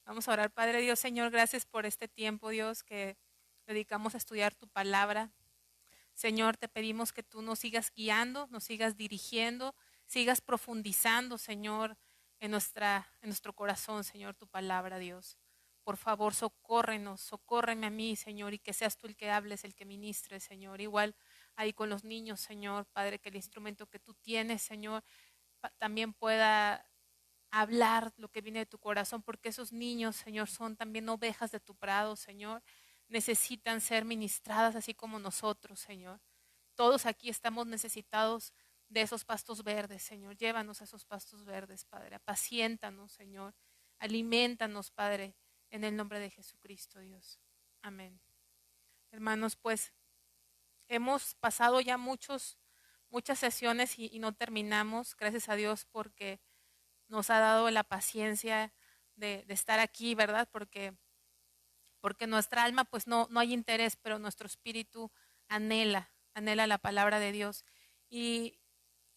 Vamos a orar. Padre Dios, Señor, gracias por este tiempo, Dios, que dedicamos a estudiar tu palabra. Señor, te pedimos que tú nos sigas guiando, nos sigas dirigiendo, sigas profundizando, Señor, en nuestro corazón, Señor, tu palabra, Dios. Por favor, socórrenos, socórreme a mí, Señor, y que seas tú el que hables, el que ministres, Señor. Igual ahí con los niños, Señor, Padre, que el instrumento que tú tienes, Señor, también pueda hablar lo que viene de tu corazón, porque esos niños, Señor, son también ovejas de tu prado, Señor. Necesitan ser ministradas así como nosotros, Señor. Todos aquí estamos necesitados de esos pastos verdes, Señor. Llévanos a esos pastos verdes, Padre. Apaciéntanos, Señor. Aliméntanos, Padre, en el nombre de Jesucristo, Dios. Amén. Hermanos, pues hemos pasado ya muchas sesiones y no terminamos. Gracias a Dios porque nos ha dado la paciencia de estar aquí, ¿verdad? Porque nuestra alma pues no hay interés, pero nuestro espíritu anhela la palabra de Dios. Y,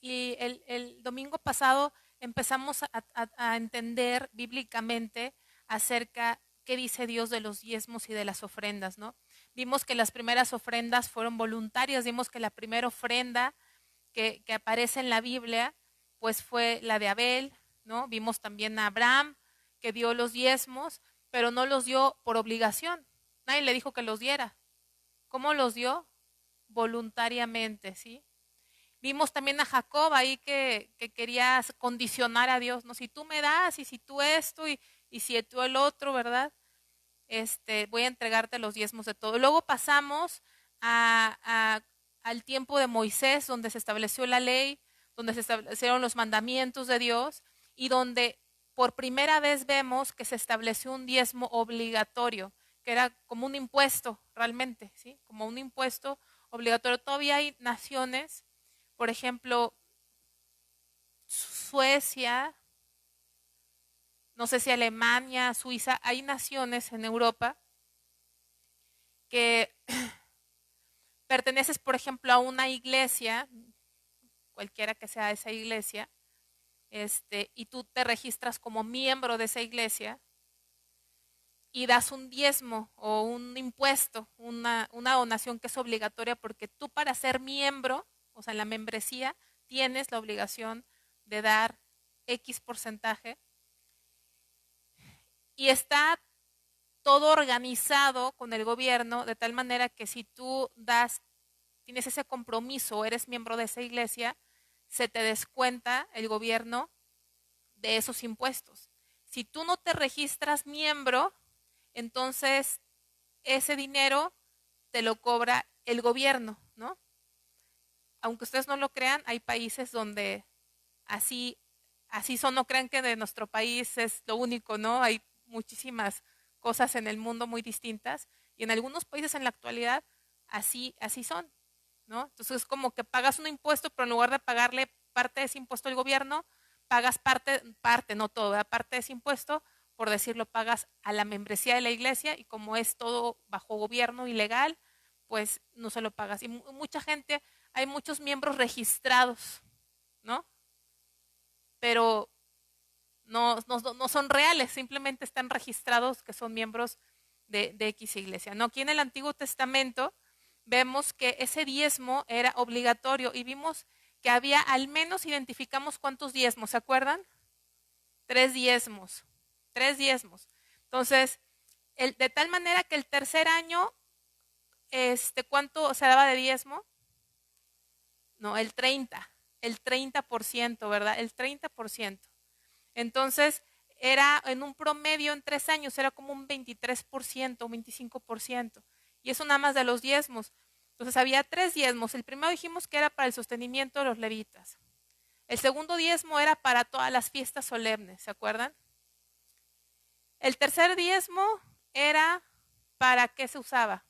y el domingo pasado empezamos a entender bíblicamente acerca qué dice Dios de los diezmos y de las ofrendas, ¿no? Vimos que las primeras ofrendas fueron voluntarias, vimos que la primera ofrenda que aparece en la Biblia, pues fue la de Abel, ¿no? Vimos también a Abraham, que dio los diezmos, pero no los dio por obligación. Nadie le dijo que los diera. ¿Cómo los dio? Voluntariamente, ¿sí? Vimos también a Jacob ahí que quería condicionar a Dios, ¿no? Si tú me das y si tú esto y si tú el otro, ¿verdad? Voy a entregarte los diezmos de todo. Luego pasamos a, a, al tiempo de Moisés, donde se estableció la ley, donde se establecieron los mandamientos de Dios y donde por primera vez vemos que se estableció un diezmo obligatorio, que era como un impuesto realmente, ¿sí? Como un impuesto obligatorio. Todavía hay naciones, por ejemplo, Suecia, no sé si Alemania, Suiza, hay naciones en Europa que perteneces, por ejemplo, a una iglesia, cualquiera que sea esa iglesia, y tú te registras como miembro de esa iglesia y das un diezmo o un impuesto, una donación que es obligatoria porque tú para ser miembro, o sea, en la membresía, tienes la obligación de dar X porcentaje y está todo organizado con el gobierno de tal manera que si tú tienes ese compromiso, eres miembro de esa iglesia, se te descuenta el gobierno de esos impuestos. Si tú no te registras miembro, entonces ese dinero te lo cobra el gobierno, ¿no? Aunque ustedes no lo crean, hay países donde así, así son, no crean que de nuestro país es lo único, ¿no? Hay muchísimas cosas en el mundo muy distintas y en algunos países en la actualidad así son, ¿no? Entonces es como que pagas un impuesto, pero en lugar de pagarle parte de ese impuesto al gobierno, pagas parte, no todo, parte de ese impuesto, por decirlo, pagas a la membresía de la iglesia y como es todo bajo gobierno ilegal, pues no se lo pagas. Y mucha gente, hay muchos miembros registrados, ¿no? Pero no son reales, simplemente están registrados que son miembros de X iglesia. ¿No? Aquí en el Antiguo Testamento vemos que ese diezmo era obligatorio y vimos que había al menos identificamos cuántos diezmos, ¿se acuerdan? Tres diezmos, tres diezmos. Entonces, de tal manera que el tercer año, ¿cuánto se daba de diezmo? No, el 30%, ¿verdad? El 30%. Entonces, era en un promedio en 3 años, era como un 23%, un 25%. Y eso nada más de los diezmos. Entonces, había tres diezmos. El primero dijimos que era para el sostenimiento de los levitas. El segundo diezmo era para todas las fiestas solemnes, ¿se acuerdan? El tercer diezmo era para qué se usaba.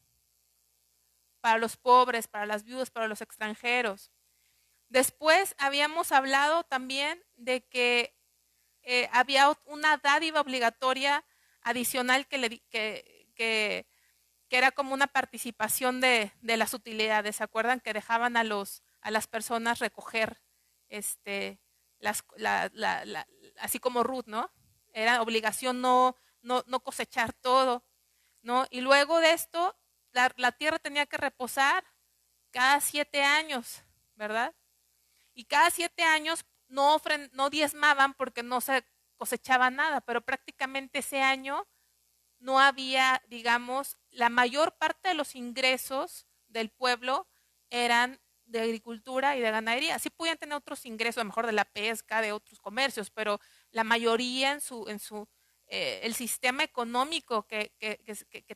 Para los pobres, para las viudas, para los extranjeros. Después habíamos hablado también de que había una dádiva obligatoria adicional que era como una participación de las utilidades. ¿Se acuerdan que dejaban a las personas recoger este, las, así como Ruth, ¿no? Era obligación no cosechar todo, ¿no? Y luego de esto, la tierra tenía que reposar cada 7 años, ¿verdad? Y cada 7 años no diezmaban porque no se cosechaba nada, pero prácticamente ese año no había, digamos, la mayor parte de los ingresos del pueblo eran de agricultura y de ganadería. Sí podían tener otros ingresos, a lo mejor de la pesca, de otros comercios, pero la mayoría el sistema económico que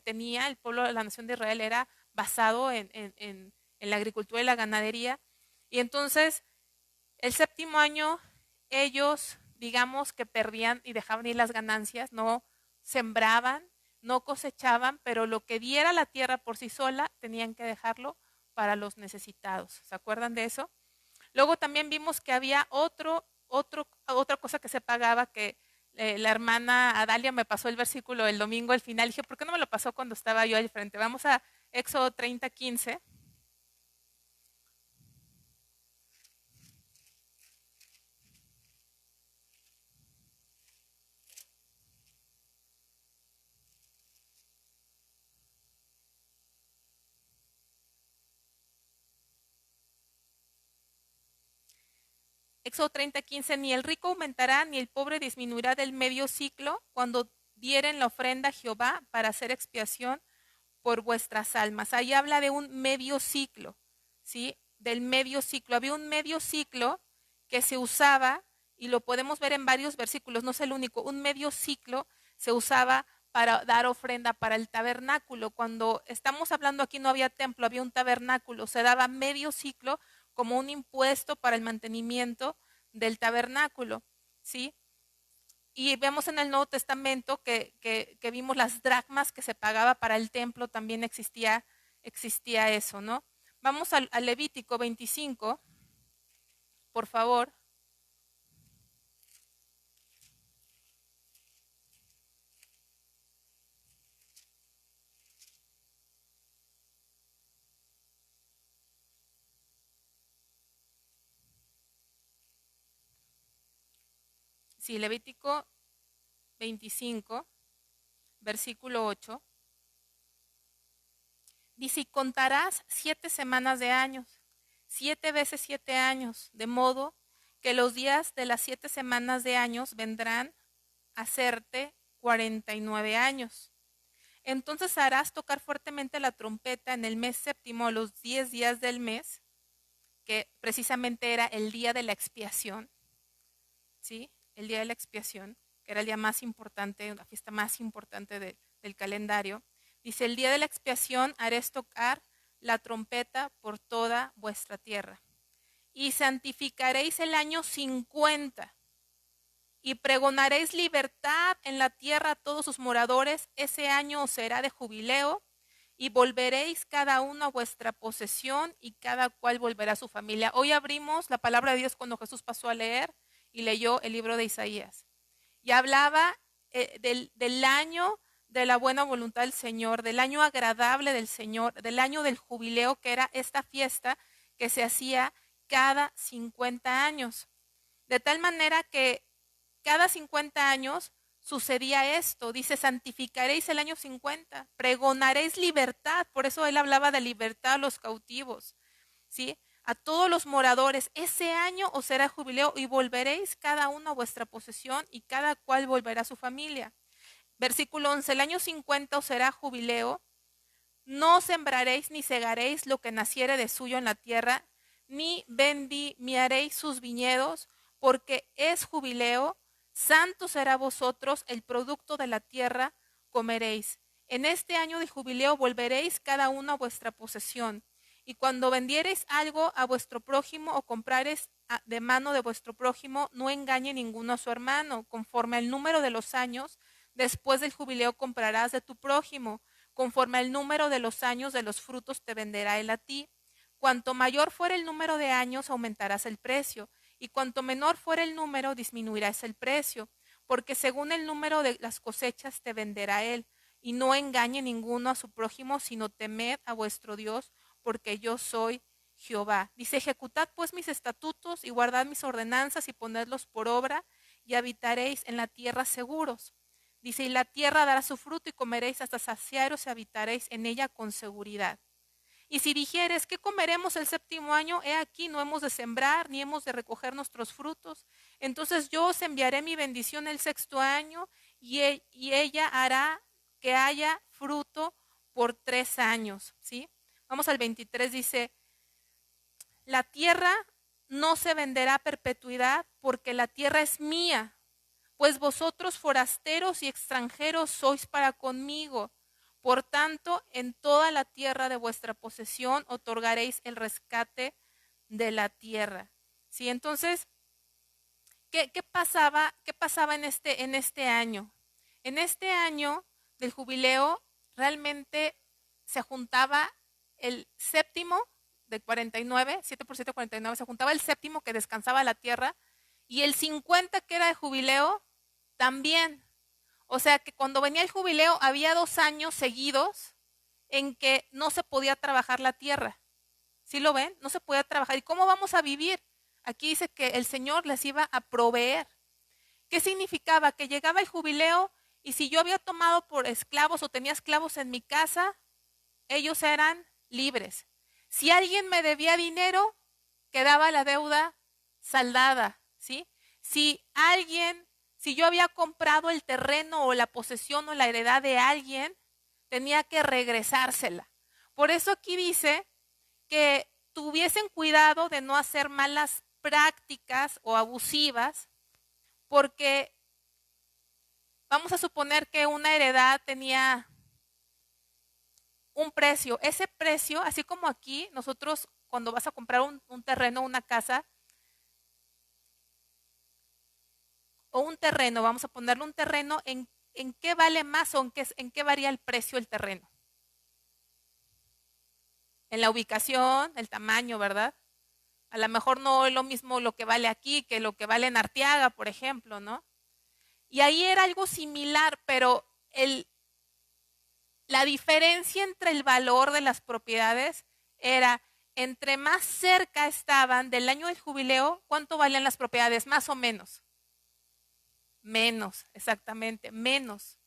tenía el pueblo de la nación de Israel era basado en la agricultura y la ganadería. Y entonces, el séptimo año, ellos, digamos que perdían y dejaban ir las ganancias, no sembraban, no cosechaban, pero lo que diera la tierra por sí sola tenían que dejarlo para los necesitados. ¿Se acuerdan de eso? Luego también vimos que había otra cosa que se pagaba, que la hermana Adalia me pasó el versículo el domingo al final. Dije, ¿por qué no me lo pasó cuando estaba yo al frente? Vamos a Éxodo 30:15. Éxodo 30:15, ni el rico aumentará, ni el pobre disminuirá del medio ciclo cuando dieren la ofrenda a Jehová para hacer expiación por vuestras almas. Ahí habla de un medio ciclo, ¿sí? Del medio ciclo. Había un medio ciclo que se usaba, y lo podemos ver en varios versículos, no es el único, un medio ciclo se usaba para dar ofrenda para el tabernáculo. Cuando estamos hablando aquí no había templo, había un tabernáculo, se daba medio ciclo como un impuesto para el mantenimiento del tabernáculo, ¿sí? Y vemos en el Nuevo Testamento que vimos las dracmas que se pagaba para el templo, también existía eso, ¿no? Vamos al Levítico 25, por favor. Sí, Levítico 25, versículo 8. Dice, y contarás 7 semanas de años, 7 veces 7 años, de modo que los días de las 7 semanas de años vendrán a hacerte 49 años. Entonces harás tocar fuertemente la trompeta en el mes séptimo, a los 10 días del mes, que precisamente era el día de la expiación, ¿sí? El día de la expiación, que era el día más importante, la fiesta más importante del calendario. Dice, el día de la expiación haréis tocar la trompeta por toda vuestra tierra. Y santificaréis el año 50 y pregonaréis libertad en la tierra a todos sus moradores. Ese año os será de jubileo y volveréis cada uno a vuestra posesión y cada cual volverá a su familia. Hoy abrimos la palabra de Dios cuando Jesús pasó a leer y leyó el libro de Isaías. Y hablaba del año de la buena voluntad del Señor, del año agradable del Señor, del año del jubileo, que era esta fiesta que se hacía cada 50 años. De tal manera que cada 50 años sucedía esto. Dice, santificaréis el año 50, pregonaréis libertad. Por eso él hablaba de libertad a los cautivos, ¿sí? A todos los moradores. Ese año os será jubileo y volveréis cada uno a vuestra posesión y cada cual volverá a su familia. Versículo 11, el año 50 os será jubileo. No sembraréis ni segaréis lo que naciere de suyo en la tierra, ni vendimiaréis sus viñedos, porque es jubileo. Santo será vosotros, el producto de la tierra comeréis. En este año de jubileo volveréis cada uno a vuestra posesión. Y cuando vendiereis algo a vuestro prójimo o comprareis de mano de vuestro prójimo, no engañe ninguno a su hermano. Conforme al número de los años, después del jubileo comprarás de tu prójimo. Conforme al número de los años de los frutos te venderá él a ti. Cuanto mayor fuera el número de años, aumentarás el precio, y cuanto menor fuera el número, disminuirás el precio, porque según el número de las cosechas te venderá él. Y no engañe ninguno a su prójimo, sino temed a vuestro Dios, porque yo soy Jehová. Dice, ejecutad pues mis estatutos y guardad mis ordenanzas y ponedlos por obra, y habitaréis en la tierra seguros. Dice, y la tierra dará su fruto y comeréis hasta saciaros y habitaréis en ella con seguridad. Y si dijeres, ¿qué comeremos el séptimo año? He aquí, no hemos de sembrar, ni hemos de recoger nuestros frutos. Entonces yo os enviaré mi bendición el sexto año, y ella hará que haya fruto por 3 años. ¿Sí? Vamos al 23, dice, la tierra no se venderá a perpetuidad, porque la tierra es mía, pues vosotros forasteros y extranjeros sois para conmigo. Por tanto, en toda la tierra de vuestra posesión otorgaréis el rescate de la tierra. ¿Sí? Entonces, ¿qué pasaba en este año? En este año del jubileo realmente se juntaba el séptimo de 49, 7 por 7, 49, se juntaba el séptimo que descansaba la tierra, y el 50 que era de jubileo también. O sea que cuando venía el jubileo había 2 años seguidos en que no se podía trabajar la tierra. ¿Sí lo ven? No se podía trabajar. ¿Y cómo vamos a vivir? Aquí dice que el Señor les iba a proveer. ¿Qué significaba? Que llegaba el jubileo, y si yo había tomado por esclavos o tenía esclavos en mi casa, ellos eran libres. Si alguien me debía dinero, quedaba la deuda saldada, ¿sí? Si yo había comprado el terreno o la posesión o la heredad de alguien, tenía que regresársela. Por eso aquí dice que tuviesen cuidado de no hacer malas prácticas o abusivas, porque vamos a suponer que una heredad tenía un precio. Ese precio, así como aquí, nosotros cuando vas a comprar un terreno, una casa, o un terreno, vamos a ponerle un terreno, ¿en qué vale más o en qué varía el precio del terreno? En la ubicación, el tamaño, ¿verdad? A lo mejor no es lo mismo lo que vale aquí que lo que vale en Arteaga, por ejemplo, ¿no? Y ahí era algo similar, pero la diferencia entre el valor de las propiedades era, entre más cerca estaban del año del jubileo, ¿cuánto valían las propiedades? Más o menos. Menos, exactamente, menos.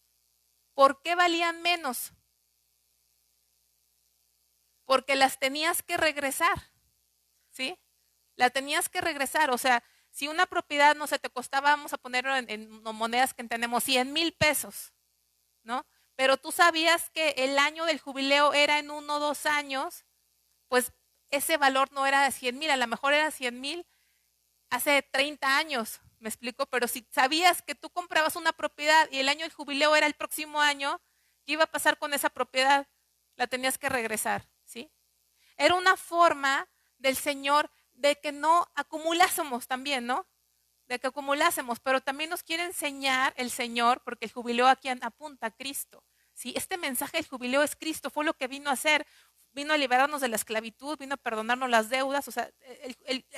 ¿Por qué valían menos? Porque las tenías que regresar, ¿sí? La tenías que regresar, o sea, si una propiedad, no sé, te costaba, vamos a ponerlo en monedas que tenemos, 100,000 pesos, ¿no? Pero tú sabías que el año del jubileo era en 1 o 2 años, pues ese valor no era de 100,000, a lo mejor era 100,000 hace 30 años, me explico, pero si sabías que tú comprabas una propiedad y el año del jubileo era el próximo año, ¿qué iba a pasar con esa propiedad? La tenías que regresar, ¿sí? Era una forma del Señor de que no acumulásemos también, ¿no? De que acumulásemos, pero también nos quiere enseñar el Señor, porque el jubileo aquí apunta a Cristo, ¿sí? Este mensaje del jubileo es Cristo, fue lo que vino a hacer, vino a liberarnos de la esclavitud, vino a perdonarnos las deudas, o sea,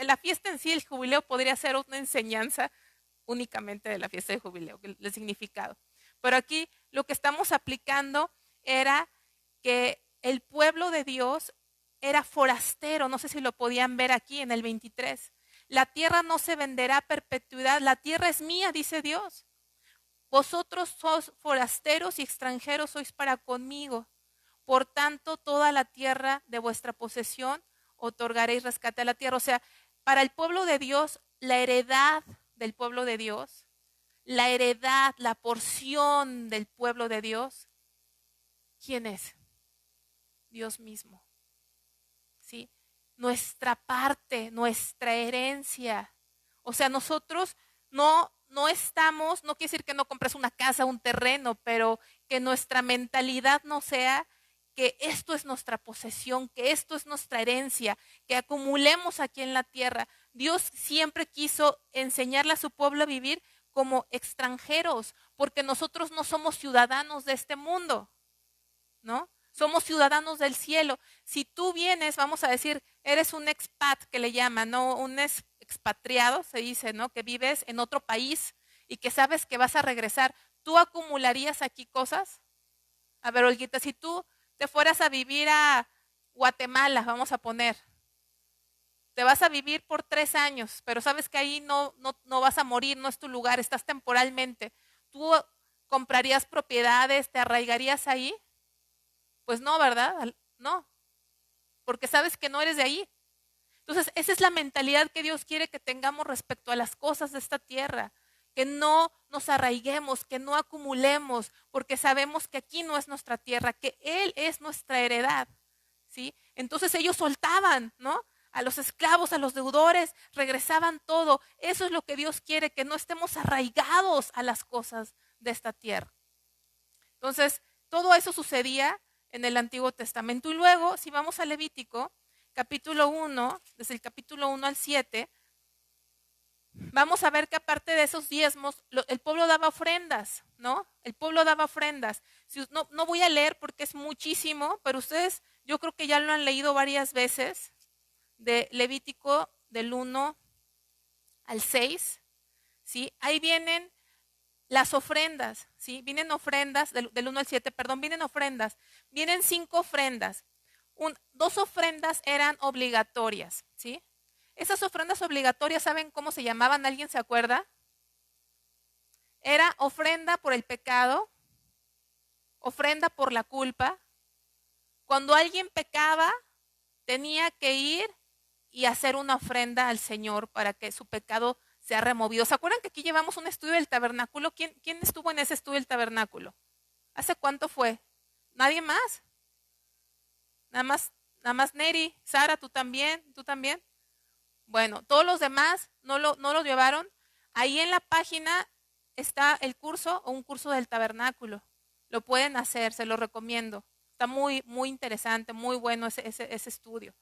la fiesta en sí, el jubileo podría ser una enseñanza únicamente de la fiesta del jubileo, el significado. Pero aquí lo que estamos aplicando era que el pueblo de Dios era forastero, no sé si lo podían ver aquí en el 23. La tierra no se venderá a perpetuidad, la tierra es mía, dice Dios. Vosotros sois forasteros y extranjeros sois para conmigo. Por tanto, toda la tierra de vuestra posesión otorgaréis rescate a la tierra. O sea, para el pueblo de Dios, la heredad del pueblo de Dios, la heredad, la porción del pueblo de Dios, ¿quién es? Dios mismo. ¿Sí? Nuestra parte, nuestra herencia. O sea, nosotros no estamos, no quiere decir que no compres una casa, un terreno, pero que nuestra mentalidad no sea que esto es nuestra posesión, que esto es nuestra herencia, que acumulemos aquí en la tierra. Dios siempre quiso enseñarle a su pueblo a vivir como extranjeros, porque nosotros no somos ciudadanos de este mundo, ¿no? Somos ciudadanos del cielo. Si tú vienes, vamos a decir, eres un expat que le llaman, ¿no? Un expatriado, se dice, ¿no? Que vives en otro país y que sabes que vas a regresar. ¿Tú acumularías aquí cosas? A ver, Olguita, si tú te fueras a vivir a Guatemala, vamos a poner, te vas a vivir por 3 años, pero sabes que ahí no vas a morir, no es tu lugar, estás temporalmente. ¿Tú ¿Comprarías propiedades? ¿Te arraigarías ahí? Pues no, ¿verdad? No, porque sabes que no eres de ahí. Entonces, esa es la mentalidad que Dios quiere que tengamos respecto a las cosas de esta tierra, que no nos arraiguemos, que no acumulemos, porque sabemos que aquí no es nuestra tierra, que Él es nuestra heredad, ¿sí? Entonces ellos soltaban, ¿no? A los esclavos, a los deudores, regresaban todo. Eso es lo que Dios quiere, que no estemos arraigados a las cosas de esta tierra. Entonces, todo eso sucedía en el Antiguo Testamento. Y luego, si vamos a Levítico, capítulo 1, desde el capítulo 1 al 7, vamos a ver que aparte de esos diezmos, el pueblo daba ofrendas, ¿no? El pueblo daba ofrendas. No voy a leer porque es muchísimo, pero ustedes yo creo que ya lo han leído varias veces, de Levítico del 1 al 6, ¿sí? Ahí vienen las ofrendas, ¿sí? Vienen ofrendas, del 1 al 7, perdón, vienen ofrendas. Vienen 5 ofrendas. 2 ofrendas eran obligatorias, ¿sí? Esas ofrendas obligatorias, ¿saben cómo se llamaban? ¿Alguien se acuerda? Era ofrenda por el pecado, ofrenda por la culpa. Cuando alguien pecaba, tenía que ir y hacer una ofrenda al Señor para que su pecado sea removido. ¿Se acuerdan que aquí llevamos un estudio del tabernáculo? ¿Quién estuvo en ese estudio del tabernáculo? ¿Hace cuánto fue? ¿Nadie más? Nada más Neri, Sara, tú también. Bueno, todos los demás no lo llevaron. Ahí en la página está el curso o un curso del tabernáculo. Lo pueden hacer, se lo recomiendo. Está muy, muy interesante, muy bueno ese estudio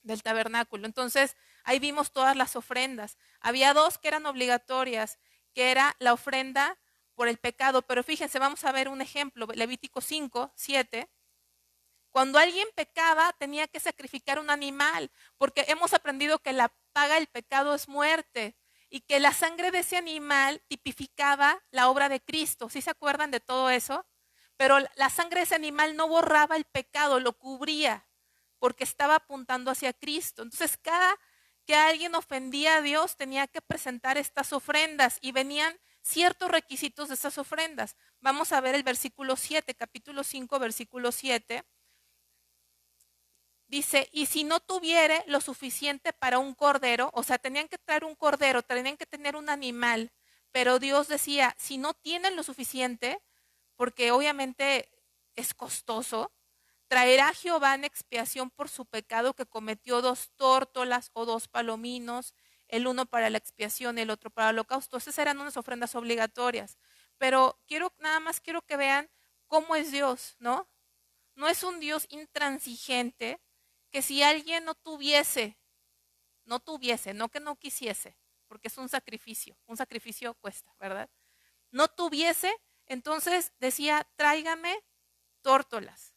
del tabernáculo. Entonces, ahí vimos todas las ofrendas. Había 2 que eran obligatorias, que era la ofrenda por el pecado. Pero fíjense, vamos a ver un ejemplo. Levítico 5, 7. Cuando alguien pecaba, tenía que sacrificar un animal, porque hemos aprendido que la paga del pecado es muerte y que la sangre de ese animal tipificaba la obra de Cristo. ¿Sí se acuerdan de todo eso? Pero la sangre de ese animal no borraba el pecado, lo cubría, porque estaba apuntando hacia Cristo. Entonces, cada que alguien ofendía a Dios, tenía que presentar estas ofrendas y venían ciertos requisitos de esas ofrendas. Vamos a ver el versículo 7, capítulo 5, versículo 7. Dice, y si no tuviere lo suficiente para un cordero, o sea, tenían que traer un cordero, tenían que tener un animal, pero Dios decía, si no tienen lo suficiente, porque obviamente es costoso, traerá Jehová en expiación por su pecado que cometió 2 tórtolas o 2 palominos, el uno para la expiación, el otro para el holocausto. Esas eran unas ofrendas obligatorias. Pero nada más quiero que vean cómo es Dios, ¿no? No es un Dios intransigente, que si alguien no tuviese, no que no quisiese, porque es un sacrificio cuesta, ¿verdad? No tuviese, entonces decía, tráigame tórtolas.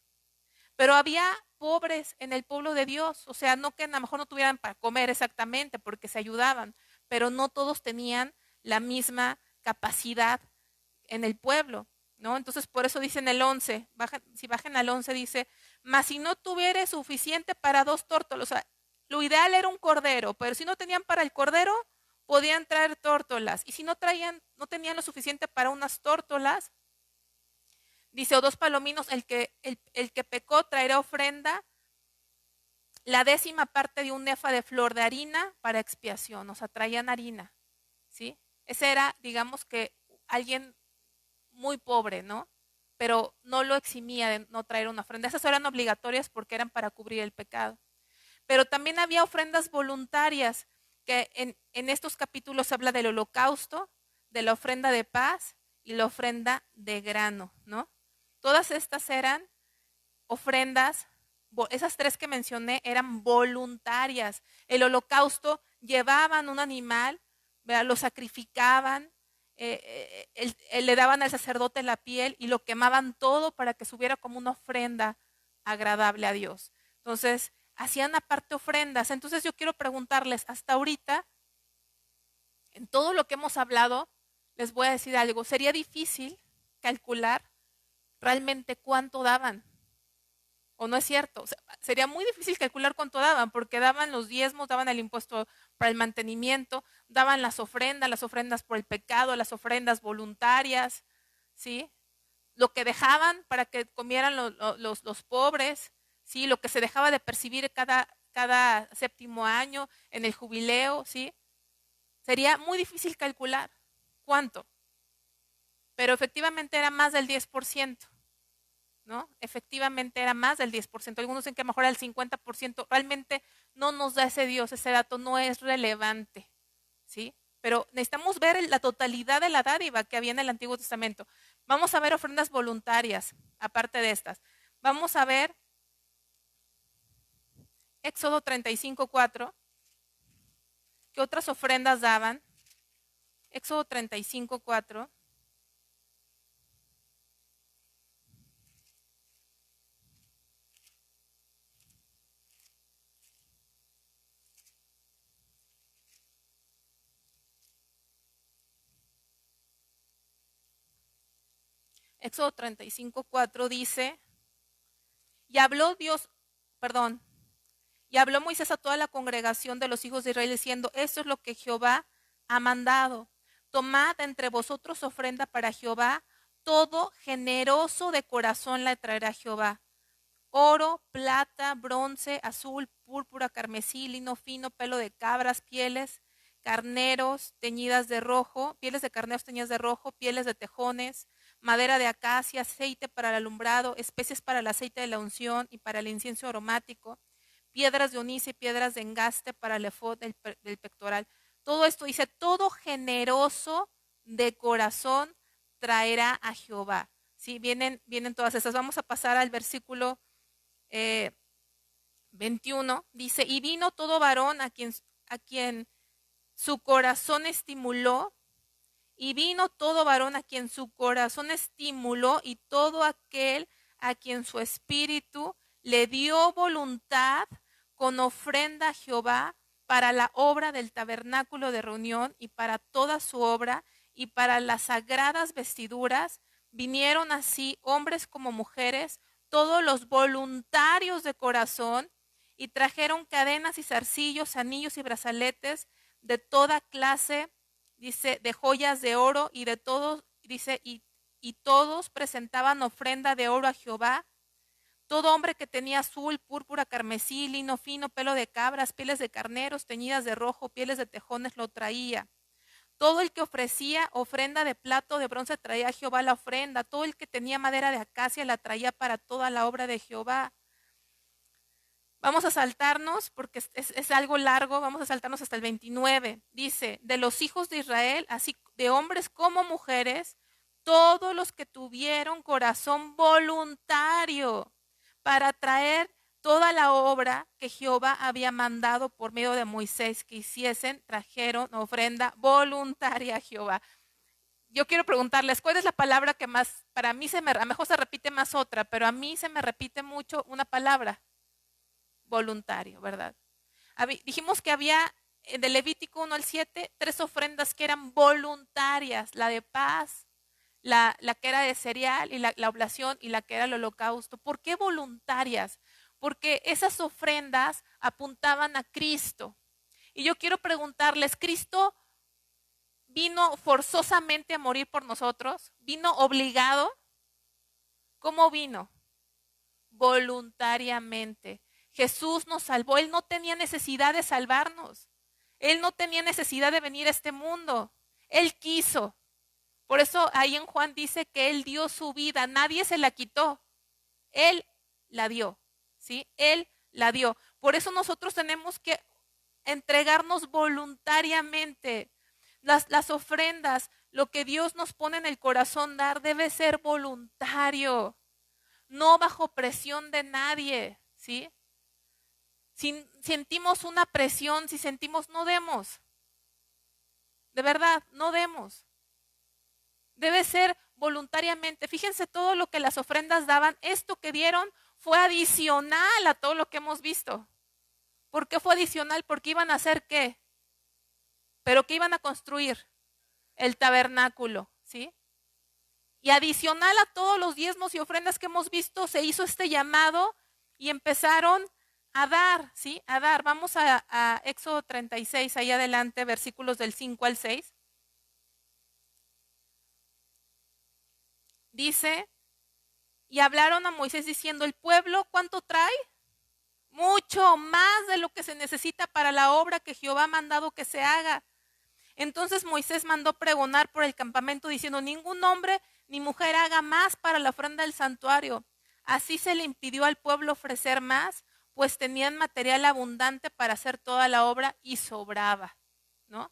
Pero había pobres en el pueblo de Dios, o sea, no que a lo mejor no tuvieran para comer exactamente, porque se ayudaban, pero no todos tenían la misma capacidad en el pueblo, ¿no? Entonces, por eso dice en el 11, si bajan al 11 dice, mas si no tuviere suficiente para 2 tórtolas, o sea, lo ideal era un cordero, pero si no tenían para el cordero, podían traer tórtolas, y si no tenían lo suficiente para unas tórtolas, dice, o 2 palominos, el que pecó traerá ofrenda, la 10ª parte de un efa de flor de harina para expiación, o sea, traían harina, ¿sí? Ese era, digamos que alguien muy pobre, ¿no? Pero no lo eximía de no traer una ofrenda. Esas eran obligatorias porque eran para cubrir el pecado. Pero también había ofrendas voluntarias, que en estos capítulos habla del holocausto, de la ofrenda de paz y la ofrenda de grano, ¿no? Todas estas eran ofrendas, esas 3 que mencioné eran voluntarias. El holocausto, llevaban un animal, ¿verdad? Lo sacrificaban, le daban al sacerdote la piel y lo quemaban todo para que subiera como una ofrenda agradable a Dios. Entonces, hacían aparte ofrendas. Entonces, yo quiero preguntarles, hasta ahorita, en todo lo que hemos hablado, les voy a decir algo. Sería difícil calcular realmente cuánto daban. ¿O no es cierto? O sea, sería muy difícil calcular cuánto daban, porque daban los diezmos, daban el impuesto para el mantenimiento, daban las ofrendas por el pecado, las ofrendas voluntarias, ¿sí? Lo que dejaban para que comieran los pobres, ¿sí? Lo que se dejaba de percibir cada séptimo año en el jubileo, ¿sí? Sería muy difícil calcular cuánto, pero efectivamente era más del 10%, ¿no? Efectivamente era más del 10%. Algunos dicen que a lo mejor era el 50%. Realmente no nos da ese Dios, ese dato no es relevante, ¿sí? Pero necesitamos ver la totalidad de la dádiva que había en el Antiguo Testamento. Vamos a ver ofrendas voluntarias, aparte de estas. Vamos a ver Éxodo 35:4, ¿qué otras ofrendas daban? Éxodo 35:4. Éxodo 35:4 dice, y habló Dios, perdón, y habló Moisés a toda la congregación de los hijos de Israel diciendo, esto es lo que Jehová ha mandado. Tomad entre vosotros ofrenda para Jehová, todo generoso de corazón la traerá Jehová. Oro, plata, bronce, azul, púrpura, carmesí, lino fino, pelo de cabras, pieles, carneros teñidas de rojo, pieles de carneros teñidas de rojo, pieles de tejones, madera de acacia, aceite para el alumbrado, especies para el aceite de la unción y para el incienso aromático, piedras de onice y piedras de engaste para el efod del pectoral. Todo esto dice, todo generoso de corazón traerá a Jehová. ¿Sí? Vienen todas esas. Vamos a pasar al versículo 21. Dice, y vino todo varón a quien su corazón estimuló, y vino todo varón a quien su corazón estimuló, y todo aquel a quien su espíritu le dio voluntad con ofrenda a Jehová para la obra del tabernáculo de reunión y para toda su obra y para las sagradas vestiduras. Vinieron así hombres como mujeres, todos los voluntarios de corazón, y trajeron cadenas y zarcillos, anillos y brazaletes de toda clase, dice, de joyas de oro y de todos, dice, y todos presentaban ofrenda de oro a Jehová. Todo hombre que tenía azul, púrpura, carmesí, lino fino, pelo de cabras, pieles de carneros teñidas de rojo, pieles de tejones lo traía. Todo el que ofrecía ofrenda de plato de bronce traía a Jehová la ofrenda. Todo el que tenía madera de acacia la traía para toda la obra de Jehová. Vamos a saltarnos, porque es algo largo, vamos a saltarnos hasta el 29. Dice, de los hijos de Israel, así de hombres como mujeres, todos los que tuvieron corazón voluntario para traer toda la obra que Jehová había mandado por medio de Moisés que hiciesen, trajeron ofrenda voluntaria a Jehová. Yo quiero preguntarles, ¿cuál es la palabra que más, para mí a lo mejor se repite más otra, pero a mí se me repite mucho una palabra? Voluntario, ¿verdad? Dijimos que había de Levítico 1 al 7 3 ofrendas que eran voluntarias, la de paz, la que era de cereal y la oblación y la que era el holocausto. ¿Por qué voluntarias? Porque esas ofrendas apuntaban a Cristo. Y yo quiero preguntarles, ¿Cristo vino forzosamente a morir por nosotros? ¿Vino obligado? ¿Cómo vino? Voluntariamente. Jesús nos salvó, Él no tenía necesidad de salvarnos, Él no tenía necesidad de venir a este mundo, Él quiso. Por eso ahí en Juan dice que Él dio su vida, nadie se la quitó, Él la dio, ¿sí? Él la dio. Por eso nosotros tenemos que entregarnos voluntariamente. Las ofrendas, lo que Dios nos pone en el corazón dar debe ser voluntario, no bajo presión de nadie, ¿sí? Si sentimos una presión, si sentimos, no demos. De verdad, no demos. Debe ser voluntariamente. Fíjense todo lo que las ofrendas daban. Esto que dieron fue adicional a todo lo que hemos visto. ¿Por qué fue adicional? Porque iban a hacer ¿qué? ¿Pero qué iban a construir? El tabernáculo, ¿sí? Y adicional a todos los diezmos y ofrendas que hemos visto, se hizo este llamado y empezaron a dar, ¿sí? A dar. Vamos a Éxodo 36, ahí adelante, versículos del 5 al 6. dice, y hablaron a Moisés diciendo, ¿el pueblo cuánto trae? Mucho más de lo que se necesita para la obra que Jehová ha mandado que se haga. Entonces Moisés mandó pregonar por el campamento diciendo, ningún hombre ni mujer haga más para la ofrenda del santuario. Así se le impidió al pueblo ofrecer más, pues tenían material abundante para hacer toda la obra y sobraba, ¿no?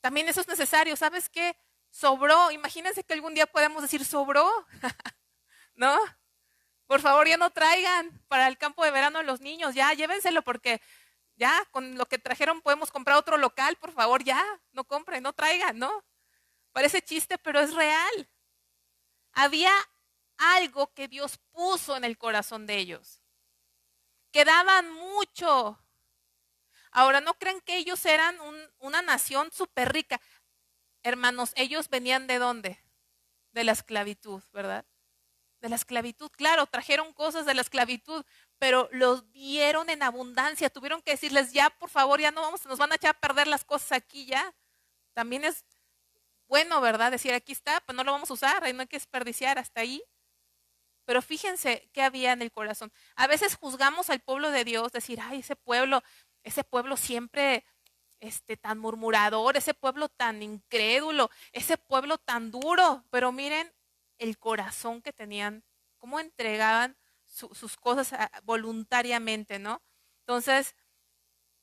También eso es necesario, ¿sabes qué? Sobró, imagínense que algún día podemos decir sobró, ¿no? Por favor, ya no traigan para el campo de verano de los niños, ya llévenselo porque ya con lo que trajeron podemos comprar otro local, por favor, ya, no compren, no traigan, ¿no? Parece chiste, pero es real. Había algo que Dios puso en el corazón de ellos, que daban mucho. Ahora, no crean que ellos eran una nación súper rica. Hermanos, ellos venían ¿de dónde? De la esclavitud, ¿verdad? De la esclavitud, claro, trajeron cosas de la esclavitud, pero los dieron en abundancia. Tuvieron que decirles, ya, por favor, ya no vamos, nos van a echar a perder las cosas aquí ya. También es bueno, ¿verdad? Decir, aquí está, pues no lo vamos a usar, no hay que desperdiciar hasta ahí. Pero fíjense qué había en el corazón. A veces juzgamos al pueblo de Dios, decir, ay, ese pueblo siempre tan murmurador, ese pueblo tan incrédulo, ese pueblo tan duro. Pero miren el corazón que tenían, cómo entregaban sus cosas voluntariamente, ¿no? Entonces,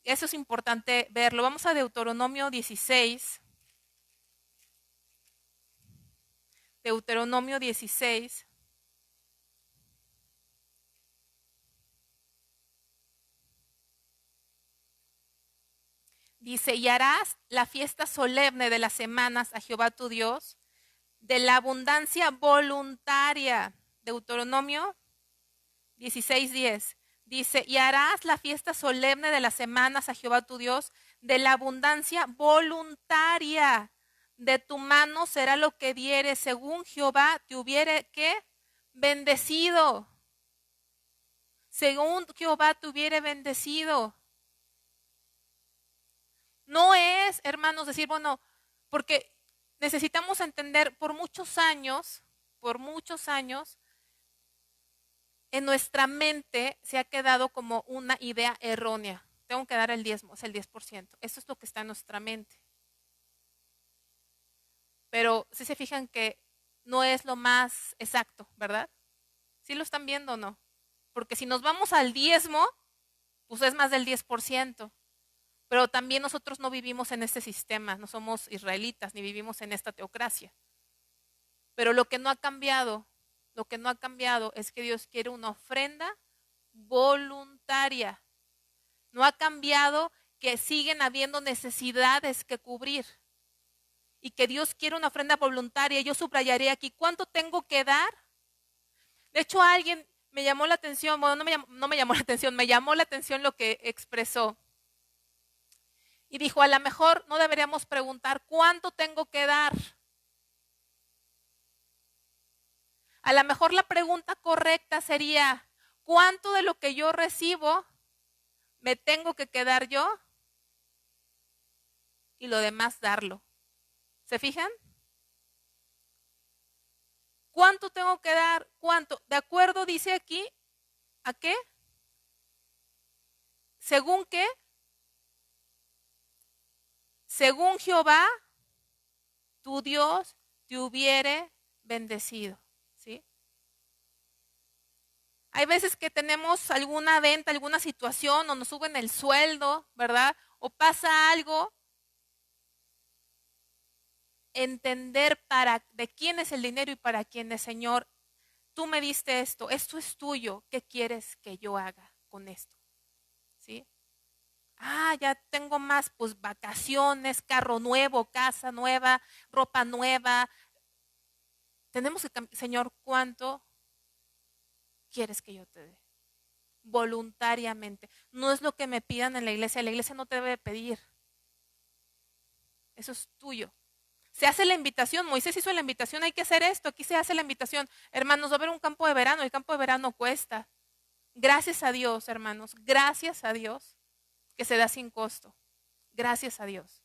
eso es importante verlo. Vamos a Deuteronomio 16. Deuteronomio 16. Dice, y harás la fiesta solemne de las semanas a Jehová tu Dios, de la abundancia voluntaria. Deuteronomio 16:10. Dice, y harás la fiesta solemne de las semanas a Jehová tu Dios, de la abundancia voluntaria. De tu mano será lo que dieres, según Jehová te hubiere, ¿qué? Bendecido. Según Jehová te hubiere bendecido. No es, hermanos, decir, bueno, porque necesitamos entender por muchos años, en nuestra mente se ha quedado como una idea errónea. Tengo que dar el diezmo, es el 10%. Eso es lo que está en nuestra mente. Pero si se fijan que no es lo más exacto, ¿verdad? ¿Sí lo están viendo o no? Porque si nos vamos al diezmo, pues es más del 10%. Pero también nosotros no vivimos en este sistema, no somos israelitas, ni vivimos en esta teocracia. Pero lo que no ha cambiado es que Dios quiere una ofrenda voluntaria. No ha cambiado que siguen habiendo necesidades que cubrir y que Dios quiere una ofrenda voluntaria. Yo subrayaré aquí, ¿cuánto tengo que dar? De hecho, alguien me llamó la atención, bueno, no me llamó la atención, me llamó la atención lo que expresó. Y dijo, a lo mejor no deberíamos preguntar, ¿cuánto tengo que dar? A lo mejor la pregunta correcta sería, ¿cuánto de lo que yo recibo me tengo que quedar yo? Y lo demás darlo. ¿Se fijan? ¿Cuánto tengo que dar? ¿Cuánto? De acuerdo, dice aquí, ¿a qué? ¿Según qué? Según Jehová, tu Dios, te hubiere bendecido. ¿Sí? Hay veces que tenemos alguna venta, alguna situación, o nos suben el sueldo, ¿verdad? O pasa algo. Entender de quién es el dinero y para quién es, Señor. Tú me diste esto es tuyo. ¿Qué quieres que yo haga con esto? ¿Sí? Ya tengo más, pues vacaciones, carro nuevo, casa nueva, ropa nueva. Tenemos que, Señor, ¿cuánto quieres que yo te dé? Voluntariamente. No es lo que me pidan en la iglesia no te debe pedir. Eso es tuyo. Se hace la invitación, Moisés hizo la invitación, hay que hacer esto, aquí se hace la invitación. Hermanos, va a haber un campo de verano, el campo de verano cuesta. Gracias a Dios, hermanos, gracias a Dios que se da sin costo. Gracias a Dios.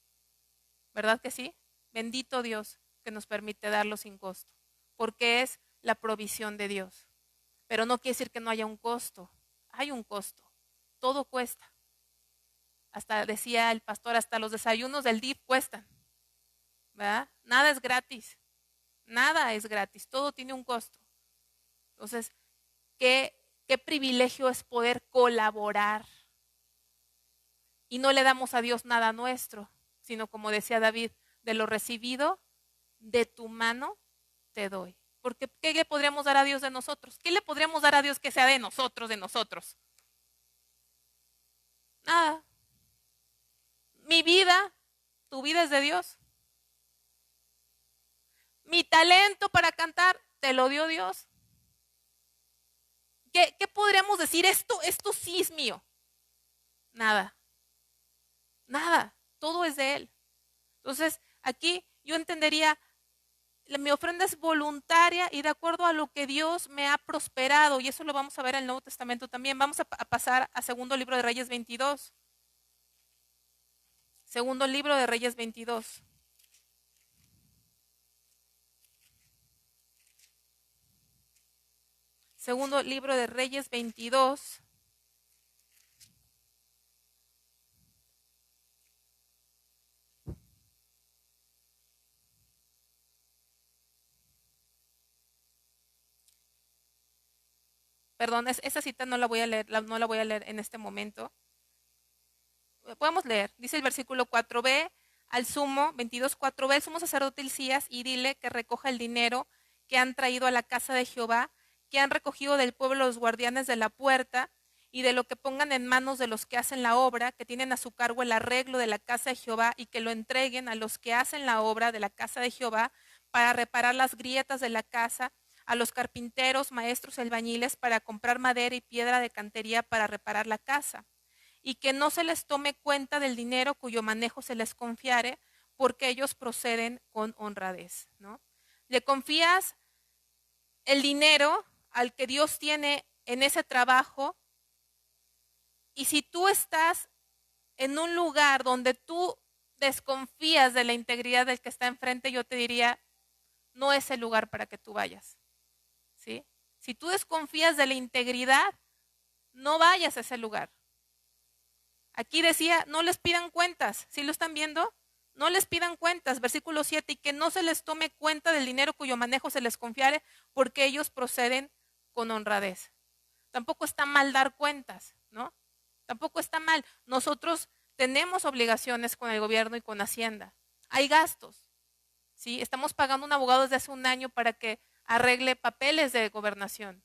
¿Verdad que sí? Bendito Dios que nos permite darlo sin costo. porque es la provisión de Dios. Pero no quiere decir que no haya un costo. Hay un costo. Todo cuesta. Hasta decía el pastor, hasta los desayunos del DIF cuestan, ¿verdad? Nada es gratis. Nada es gratis. Todo tiene un costo. Entonces, qué privilegio es poder colaborar. Y no le damos a Dios nada nuestro, sino como decía David, de lo recibido, de tu mano te doy. Porque ¿qué le podríamos dar a Dios de nosotros? ¿Qué le podríamos dar a Dios que sea de nosotros, de nosotros? Nada. Mi vida, tu vida es de Dios. Mi talento para cantar, te lo dio Dios. ¿Qué podríamos decir? Esto sí es mío. Nada. Nada. Todo es de Él. Entonces, aquí yo entendería, mi ofrenda es voluntaria y de acuerdo a lo que Dios me ha prosperado. Y eso lo vamos a ver en el Nuevo Testamento también. Vamos a pasar a segundo libro de Reyes 22. Segundo libro de Reyes 22. Segundo libro de Reyes 22. Perdón, esa cita no la voy a leer, no la voy a leer en este momento. Podemos leer, dice el versículo 4, ve al sumo, 22:4, ve al sumo sacerdote Hilcías y dile que recoja el dinero que han traído a la casa de Jehová, que han recogido del pueblo los guardianes de la puerta, y de lo que pongan en manos de los que hacen la obra, que tienen a su cargo el arreglo de la casa de Jehová, y que lo entreguen a los que hacen la obra de la casa de Jehová para reparar las grietas de la casa, a los carpinteros, maestros, albañiles, para comprar madera y piedra de cantería para reparar la casa, y que no se les tome cuenta del dinero cuyo manejo se les confiare, porque ellos proceden con honradez, ¿no? Le confías el dinero al que Dios tiene en ese trabajo, y si tú estás en un lugar donde tú desconfías de la integridad del que está enfrente, yo te diría, no es el lugar para que tú vayas, ¿sí? Si tú desconfías de la integridad, no vayas a ese lugar. Aquí decía, no les pidan cuentas. ¿Sí lo están viendo? No les pidan cuentas. Versículo 7, y que no se les tome cuenta del dinero cuyo manejo se les confiare, porque ellos proceden con honradez. Tampoco está mal dar cuentas, ¿no? Tampoco está mal. Nosotros tenemos obligaciones con el gobierno y con Hacienda. Hay gastos, ¿sí? Estamos pagando un abogado desde hace un año para que arregle papeles de gobernación,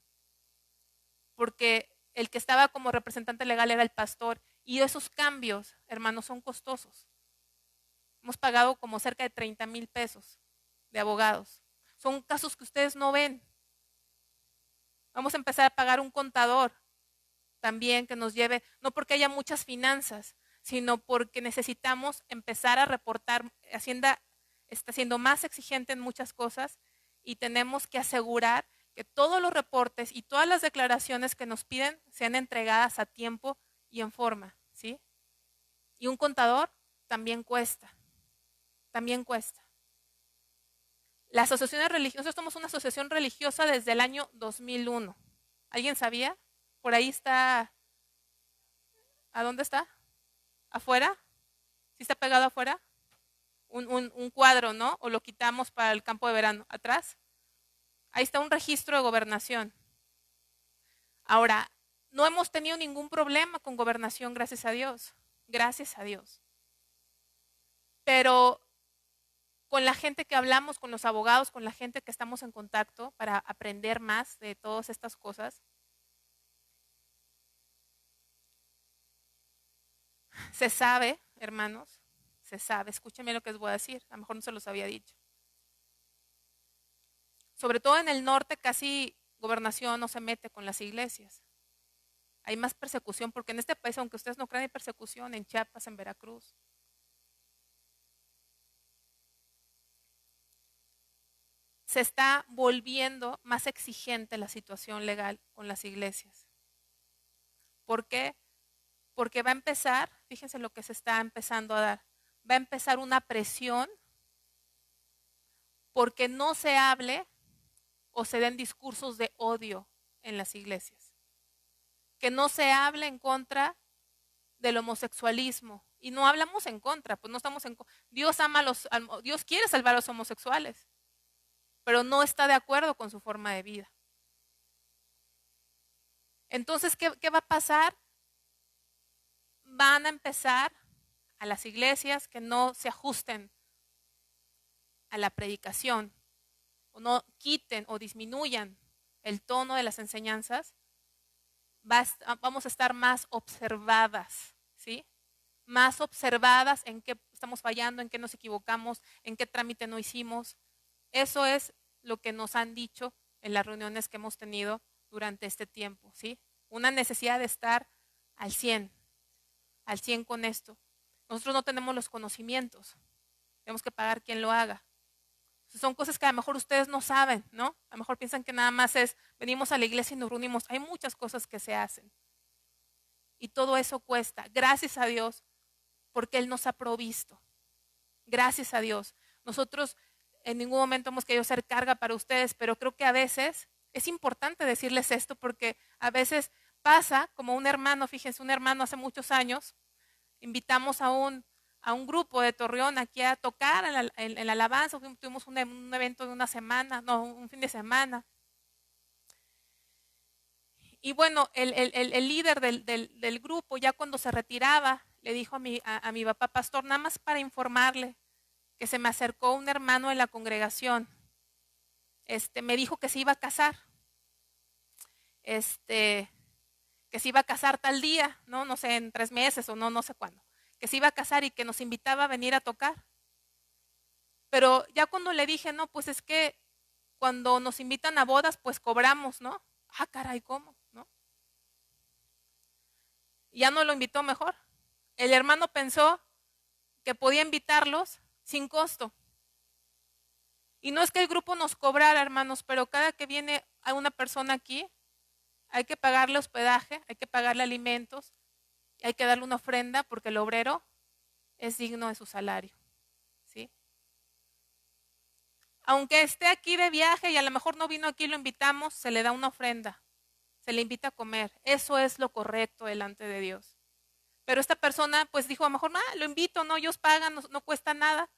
porque el que estaba como representante legal era el pastor, y esos cambios, hermanos, son costosos. Hemos pagado como cerca de 30,000 pesos de abogados. Son casos que ustedes no ven. Vamos a empezar a pagar un contador también que nos lleve, no porque haya muchas finanzas, sino porque necesitamos empezar a reportar. Hacienda está siendo más exigente en muchas cosas y tenemos que asegurar que todos los reportes y todas las declaraciones que nos piden sean entregadas a tiempo y en forma, ¿sí? Y un contador también cuesta, también cuesta. Las asociaciones religiosas, nosotros somos una asociación religiosa desde el año 2001. ¿Alguien sabía? Por ahí está, ¿a dónde está? ¿Afuera? ¿Sí está pegado afuera? Un cuadro, ¿no? O lo quitamos para el campo de verano, atrás. Ahí está un registro de gobernación. Ahora, no hemos tenido ningún problema con gobernación, gracias a Dios. Gracias a Dios. Pero con la gente que hablamos, con los abogados, con la gente que estamos en contacto para aprender más de todas estas cosas, se sabe, hermanos, se sabe, escúchenme lo que les voy a decir, a lo mejor no se los había dicho. Sobre todo en el norte, casi gobernación no se mete con las iglesias. Hay más persecución, porque en este país, aunque ustedes no crean, hay persecución en Chiapas, en Veracruz. Se está volviendo más exigente la situación legal con las iglesias. ¿Por qué? Porque va a empezar, fíjense lo que se está empezando a dar, va a empezar una presión porque no se hable o se den discursos de odio en las iglesias. Que no se hable en contra del homosexualismo. Y no hablamos en contra, pues no estamos en contra. Dios quiere salvar a los homosexuales, pero no está de acuerdo con su forma de vida. Entonces, ¿qué va a pasar? Van a empezar a las iglesias que no se ajusten a la predicación, o no quiten o disminuyan el tono de las enseñanzas, vamos a estar más observadas, ¿sí? Más observadas en qué estamos fallando, en qué nos equivocamos, en qué trámite no hicimos. Eso es lo que nos han dicho en las reuniones que hemos tenido durante este tiempo, ¿sí? Una necesidad de estar al 100 con esto. Nosotros no tenemos los conocimientos, tenemos que pagar quien lo haga. Son cosas que a lo mejor ustedes no saben, ¿no? A lo mejor piensan que nada más es, venimos a la iglesia y nos reunimos. Hay muchas cosas que se hacen. Y todo eso cuesta. Gracias a Dios, porque Él nos ha provisto. Gracias a Dios. Nosotros en ningún momento hemos querido ser carga para ustedes, pero creo que a veces es importante decirles esto, porque a veces pasa como un hermano, fíjense, un hermano hace muchos años, invitamos a un grupo de Torreón aquí a tocar en la alabanza. Tuvimos un evento de una semana, no, un fin de semana. Y bueno, el líder del grupo, ya cuando se retiraba, le dijo a mi papá pastor, nada más para informarle, que se me acercó un hermano de la congregación. Me dijo que se iba a casar. Que se iba a casar tal día, no sé, en 3 meses o no sé cuándo. Que se iba a casar y que nos invitaba a venir a tocar. Pero ya cuando le dije, no, pues es que cuando nos invitan a bodas, pues cobramos, ¿no? Ah, caray, ¿cómo? ¿No? Ya no lo invitó mejor. El hermano pensó que podía invitarlos sin costo. Y no es que el grupo nos cobrara, hermanos, pero cada que viene a una persona aquí, hay que pagarle hospedaje, hay que pagarle alimentos, hay que darle una ofrenda porque el obrero es digno de su salario, ¿sí? Aunque esté aquí de viaje y a lo mejor no vino aquí, lo invitamos, se le da una ofrenda, se le invita a comer. Eso es lo correcto delante de Dios. Pero esta persona pues dijo, a lo mejor, lo invito, no, ellos pagan, no cuesta nada,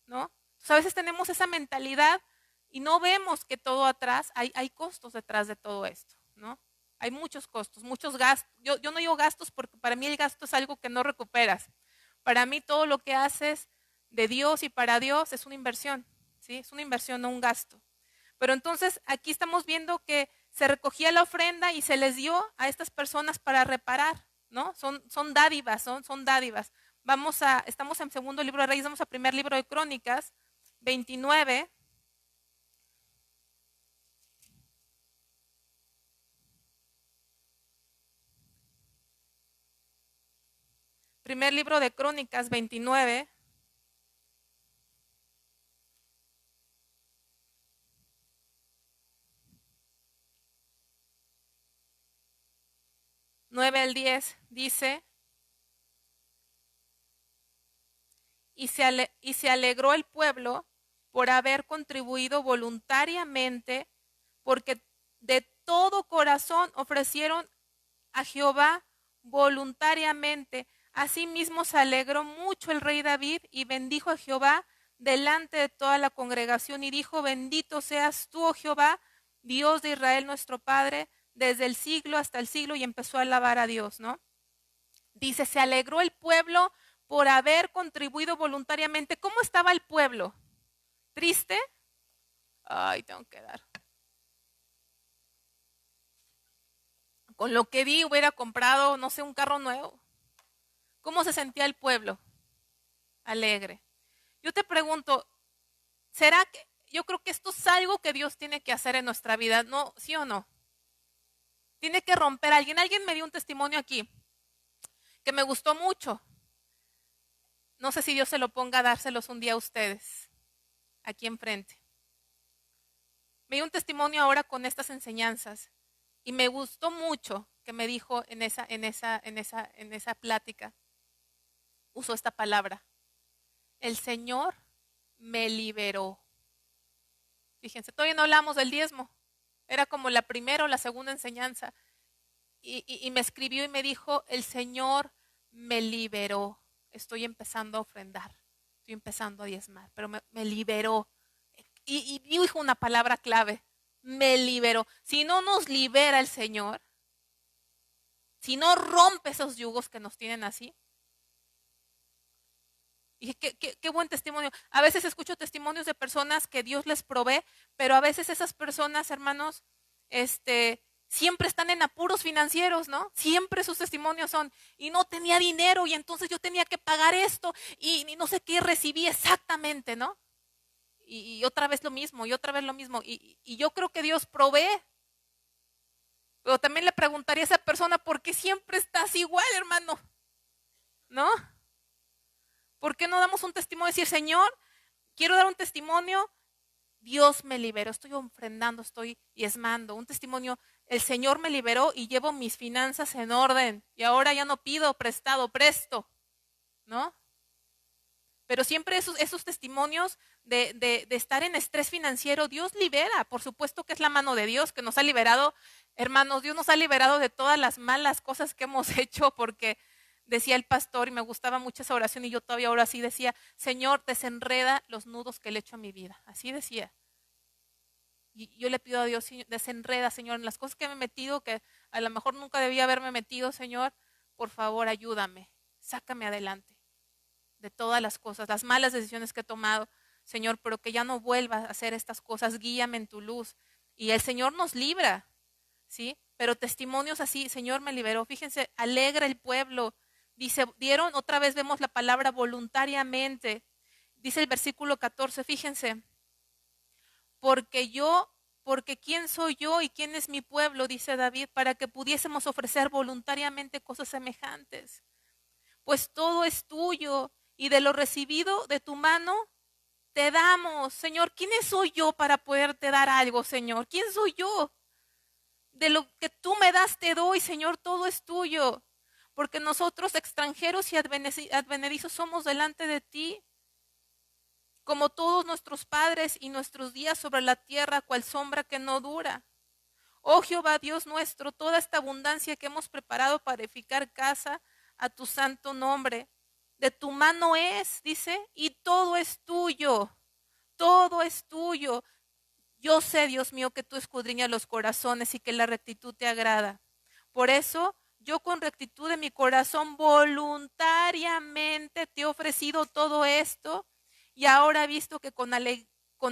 ¿no? Entonces, a veces tenemos esa mentalidad y no vemos que todo atrás, hay costos detrás de todo esto, ¿no? Hay muchos costos, muchos gastos. Yo no digo gastos porque para mí el gasto es algo que no recuperas. Para mí todo lo que haces de Dios y para Dios es una inversión, ¿sí? Es una inversión, no un gasto. Pero entonces aquí estamos viendo que se recogía la ofrenda y se les dio a estas personas para reparar, ¿no? Son dádivas, son dádivas. Estamos en segundo libro de Reyes, vamos a primer libro de Crónicas, 29. Primer libro de Crónicas 29. Nueve al 10 dice, y se alegró el pueblo por haber contribuido voluntariamente, porque de todo corazón ofrecieron a Jehová voluntariamente. Asimismo se alegró mucho el rey David y bendijo a Jehová delante de toda la congregación y dijo, bendito seas tú, oh Jehová, Dios de Israel nuestro Padre, desde el siglo hasta el siglo, y empezó a alabar a Dios, ¿no? Dice, se alegró el pueblo por haber contribuido voluntariamente. ¿Cómo estaba el pueblo? ¿Triste? Ay, tengo que dar. Con lo que di hubiera comprado, no sé, un carro nuevo. ¿Cómo se sentía el pueblo? Alegre. Yo te pregunto, ¿será que yo creo que esto es algo que Dios tiene que hacer en nuestra vida? ¿No? ¿Sí o no? Tiene que romper a alguien. Alguien me dio un testimonio aquí que me gustó mucho. No sé si Dios se lo ponga a dárselos un día a ustedes, aquí enfrente. Me dio un testimonio ahora con estas enseñanzas y me gustó mucho que me dijo en esa plática. Usó esta palabra. El Señor me liberó. Fíjense, todavía no hablamos del diezmo. Era como la primera o la segunda enseñanza. Y me escribió y me dijo, el Señor me liberó. Estoy empezando a ofrendar, estoy empezando a diezmar, pero me liberó. Y dijo una palabra clave, me liberó. Si no nos libera el Señor, si no rompe esos yugos que nos tienen así, y qué buen testimonio. A veces escucho testimonios de personas que Dios les provee, pero a veces esas personas, hermanos, siempre están en apuros financieros, ¿no? Siempre sus testimonios son, y no tenía dinero, y entonces yo tenía que pagar esto, y no sé qué recibí exactamente, ¿no? Y otra vez lo mismo, y otra vez lo mismo. Y yo creo que Dios provee, pero también le preguntaría a esa persona, ¿por qué siempre estás igual, hermano? ¿No? ¿Por qué no damos un testimonio y decir, Señor, quiero dar un testimonio, Dios me liberó, estoy ofrendando, estoy diezmando, un testimonio, el Señor me liberó y llevo mis finanzas en orden y ahora ya no pido prestado, presto, ¿no? Pero siempre esos testimonios de estar en estrés financiero, Dios libera, por supuesto que es la mano de Dios que nos ha liberado, hermanos, Dios nos ha liberado de todas las malas cosas que hemos hecho porque decía el pastor y me gustaba mucho esa oración y yo todavía ahora sí decía, Señor, desenreda los nudos que le he hecho a mi vida, así decía. Y yo le pido a Dios, desenreda, Señor, en las cosas que me he metido, que a lo mejor nunca debía haberme metido, Señor, por favor, ayúdame, sácame adelante de todas las cosas, las malas decisiones que he tomado, Señor, pero que ya no vuelva a hacer estas cosas, guíame en tu luz. Y el Señor nos libra, ¿sí? Pero testimonios así, Señor me liberó. Fíjense, alegra el pueblo. Dice, dieron, otra vez vemos la palabra voluntariamente. Dice el versículo 14, fíjense, porque yo, porque quién soy yo y quién es mi pueblo, dice David, para que pudiésemos ofrecer voluntariamente cosas semejantes. Pues todo es tuyo y de lo recibido de tu mano te damos. Señor, ¿quién soy yo para poderte dar algo, Señor? ¿Quién soy yo? De lo que tú me das te doy, Señor, todo es tuyo. Porque nosotros extranjeros y advenedizos somos delante de ti, como todos nuestros padres y nuestros días sobre la tierra, cual sombra que no dura. Oh Jehová Dios nuestro, toda esta abundancia que hemos preparado para edificar casa a tu santo nombre, de tu mano es, dice, y todo es tuyo, todo es tuyo. Yo sé, Dios mío, que tú escudriñas los corazones y que la rectitud te agrada. Por eso, yo con rectitud de mi corazón voluntariamente te he ofrecido todo esto y ahora he visto que con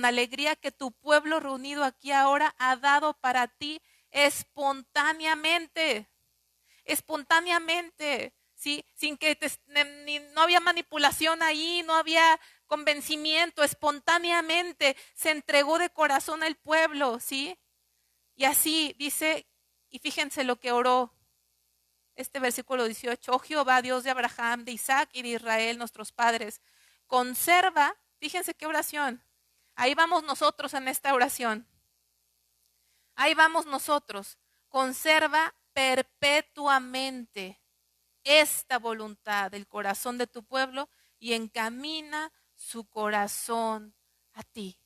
alegría que tu pueblo reunido aquí ahora ha dado para ti espontáneamente, espontáneamente, ¿sí? Sin que no había manipulación ahí, no había convencimiento, espontáneamente se entregó de corazón al pueblo, ¿sí? Y así dice, y fíjense lo que oró este versículo 18, oh Jehová, Dios de Abraham, de Isaac y de Israel, nuestros padres, conserva, fíjense qué oración, ahí vamos nosotros en esta oración, ahí vamos nosotros, conserva perpetuamente esta voluntad del corazón de tu pueblo y encamina su corazón a ti.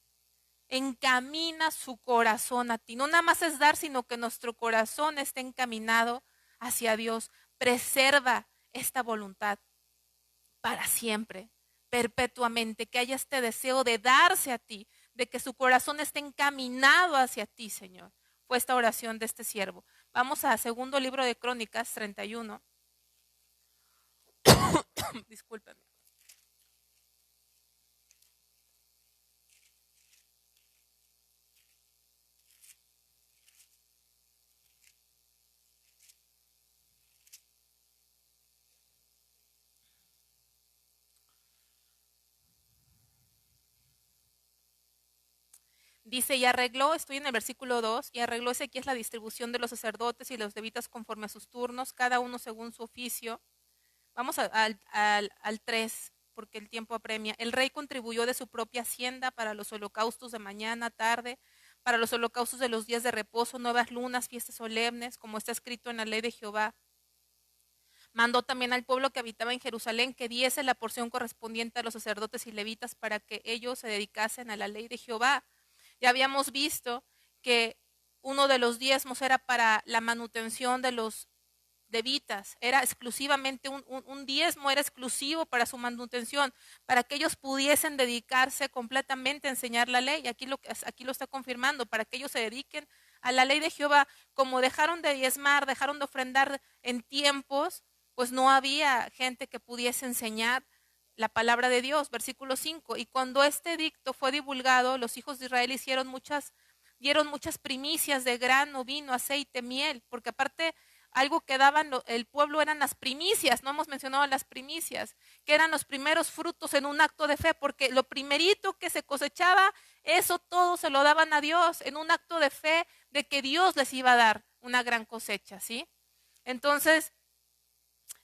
Encamina su corazón a ti. No nada más es dar, sino que nuestro corazón esté encaminado hacia Dios. Preserva esta voluntad para siempre, perpetuamente, que haya este deseo de darse a ti, de que su corazón esté encaminado hacia ti, Señor. Fue esta oración de este siervo. Vamos a segundo libro de Crónicas 31. Discúlpenme. Dice, y arregló, estoy en el versículo 2, y arregló Ezequías la distribución de los sacerdotes y los levitas conforme a sus turnos, cada uno según su oficio. Vamos al 3, porque el tiempo apremia. El rey contribuyó de su propia hacienda para los holocaustos de mañana, tarde, para los holocaustos de los días de reposo, nuevas lunas, fiestas solemnes, como está escrito en la ley de Jehová. Mandó también al pueblo que habitaba en Jerusalén que diese la porción correspondiente a los sacerdotes y levitas para que ellos se dedicasen a la ley de Jehová. Ya habíamos visto que uno de los diezmos era para la manutención de los levitas, era exclusivamente un diezmo, era exclusivo para su manutención, para que ellos pudiesen dedicarse completamente a enseñar la ley. Aquí lo está confirmando, para que ellos se dediquen a la ley de Jehová. Como dejaron de diezmar, dejaron de ofrendar en tiempos, pues no había gente que pudiese enseñar la palabra de Dios. Versículo 5, y cuando este edicto fue divulgado, los hijos de Israel dieron muchas primicias de grano, vino, aceite, miel, porque aparte algo que daban el pueblo eran las primicias. No hemos mencionado las primicias, que eran los primeros frutos en un acto de fe, porque lo primerito que se cosechaba, eso todo se lo daban a Dios en un acto de fe de que Dios les iba a dar una gran cosecha, ¿sí? Entonces,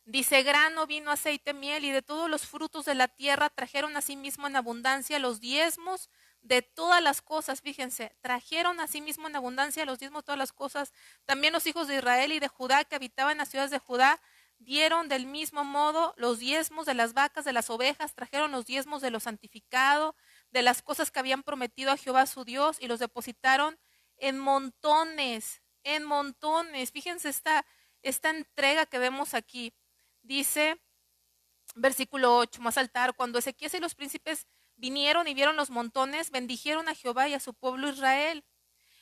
dice, grano, vino, aceite, miel, y de todos los frutos de la tierra trajeron a sí mismo en abundancia los diezmos de todas las cosas. Fíjense, trajeron a sí mismo en abundancia los diezmos de todas las cosas. También los hijos de Israel y de Judá que habitaban en las ciudades de Judá dieron del mismo modo los diezmos de las vacas, de las ovejas, trajeron los diezmos de lo santificado, de las cosas que habían prometido a Jehová su Dios, y los depositaron en montones, en montones. Fíjense esta entrega que vemos aquí. Dice, versículo 8, más altar, cuando Ezequías y los príncipes vinieron y vieron los montones, bendijeron a Jehová y a su pueblo Israel.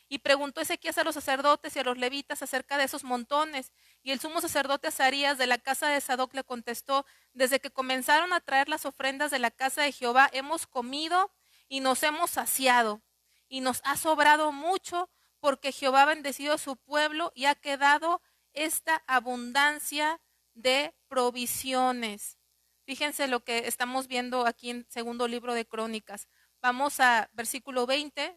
Y preguntó Ezequías a los sacerdotes y a los levitas acerca de esos montones. Y el sumo sacerdote Azarías de la casa de Sadoc le contestó, desde que comenzaron a traer las ofrendas de la casa de Jehová, hemos comido y nos hemos saciado. Y nos ha sobrado mucho, porque Jehová ha bendecido a su pueblo y ha quedado esta abundancia de provisiones. Fíjense lo que estamos viendo aquí en segundo libro de Crónicas. Vamos a versículo 20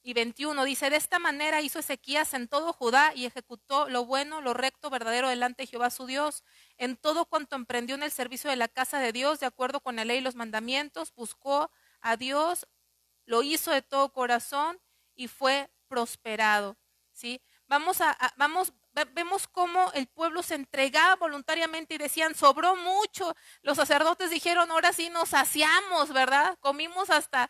y 21. Dice, de esta manera hizo Ezequías en todo Judá y ejecutó lo bueno, lo recto, verdadero delante de Jehová su Dios. En todo cuanto emprendió en el servicio de la casa de Dios, de acuerdo con la ley y los mandamientos, buscó a Dios, lo hizo de todo corazón y fue prosperado. ¿Sí? Vemos cómo el pueblo se entregaba voluntariamente y decían, sobró mucho. Los sacerdotes dijeron, ahora sí nos saciamos, ¿verdad? Comimos hasta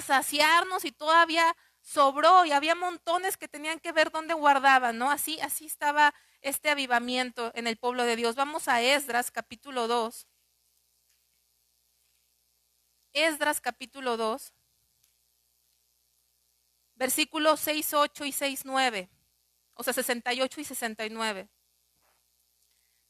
saciarnos y todavía sobró, y había montones que tenían que ver dónde guardaban, ¿no? Así estaba este avivamiento en el pueblo de Dios. Vamos a Esdras capítulo 2. Esdras capítulo 2. Versículos 6, 8 y 6, 9. O sea, 68 y 69.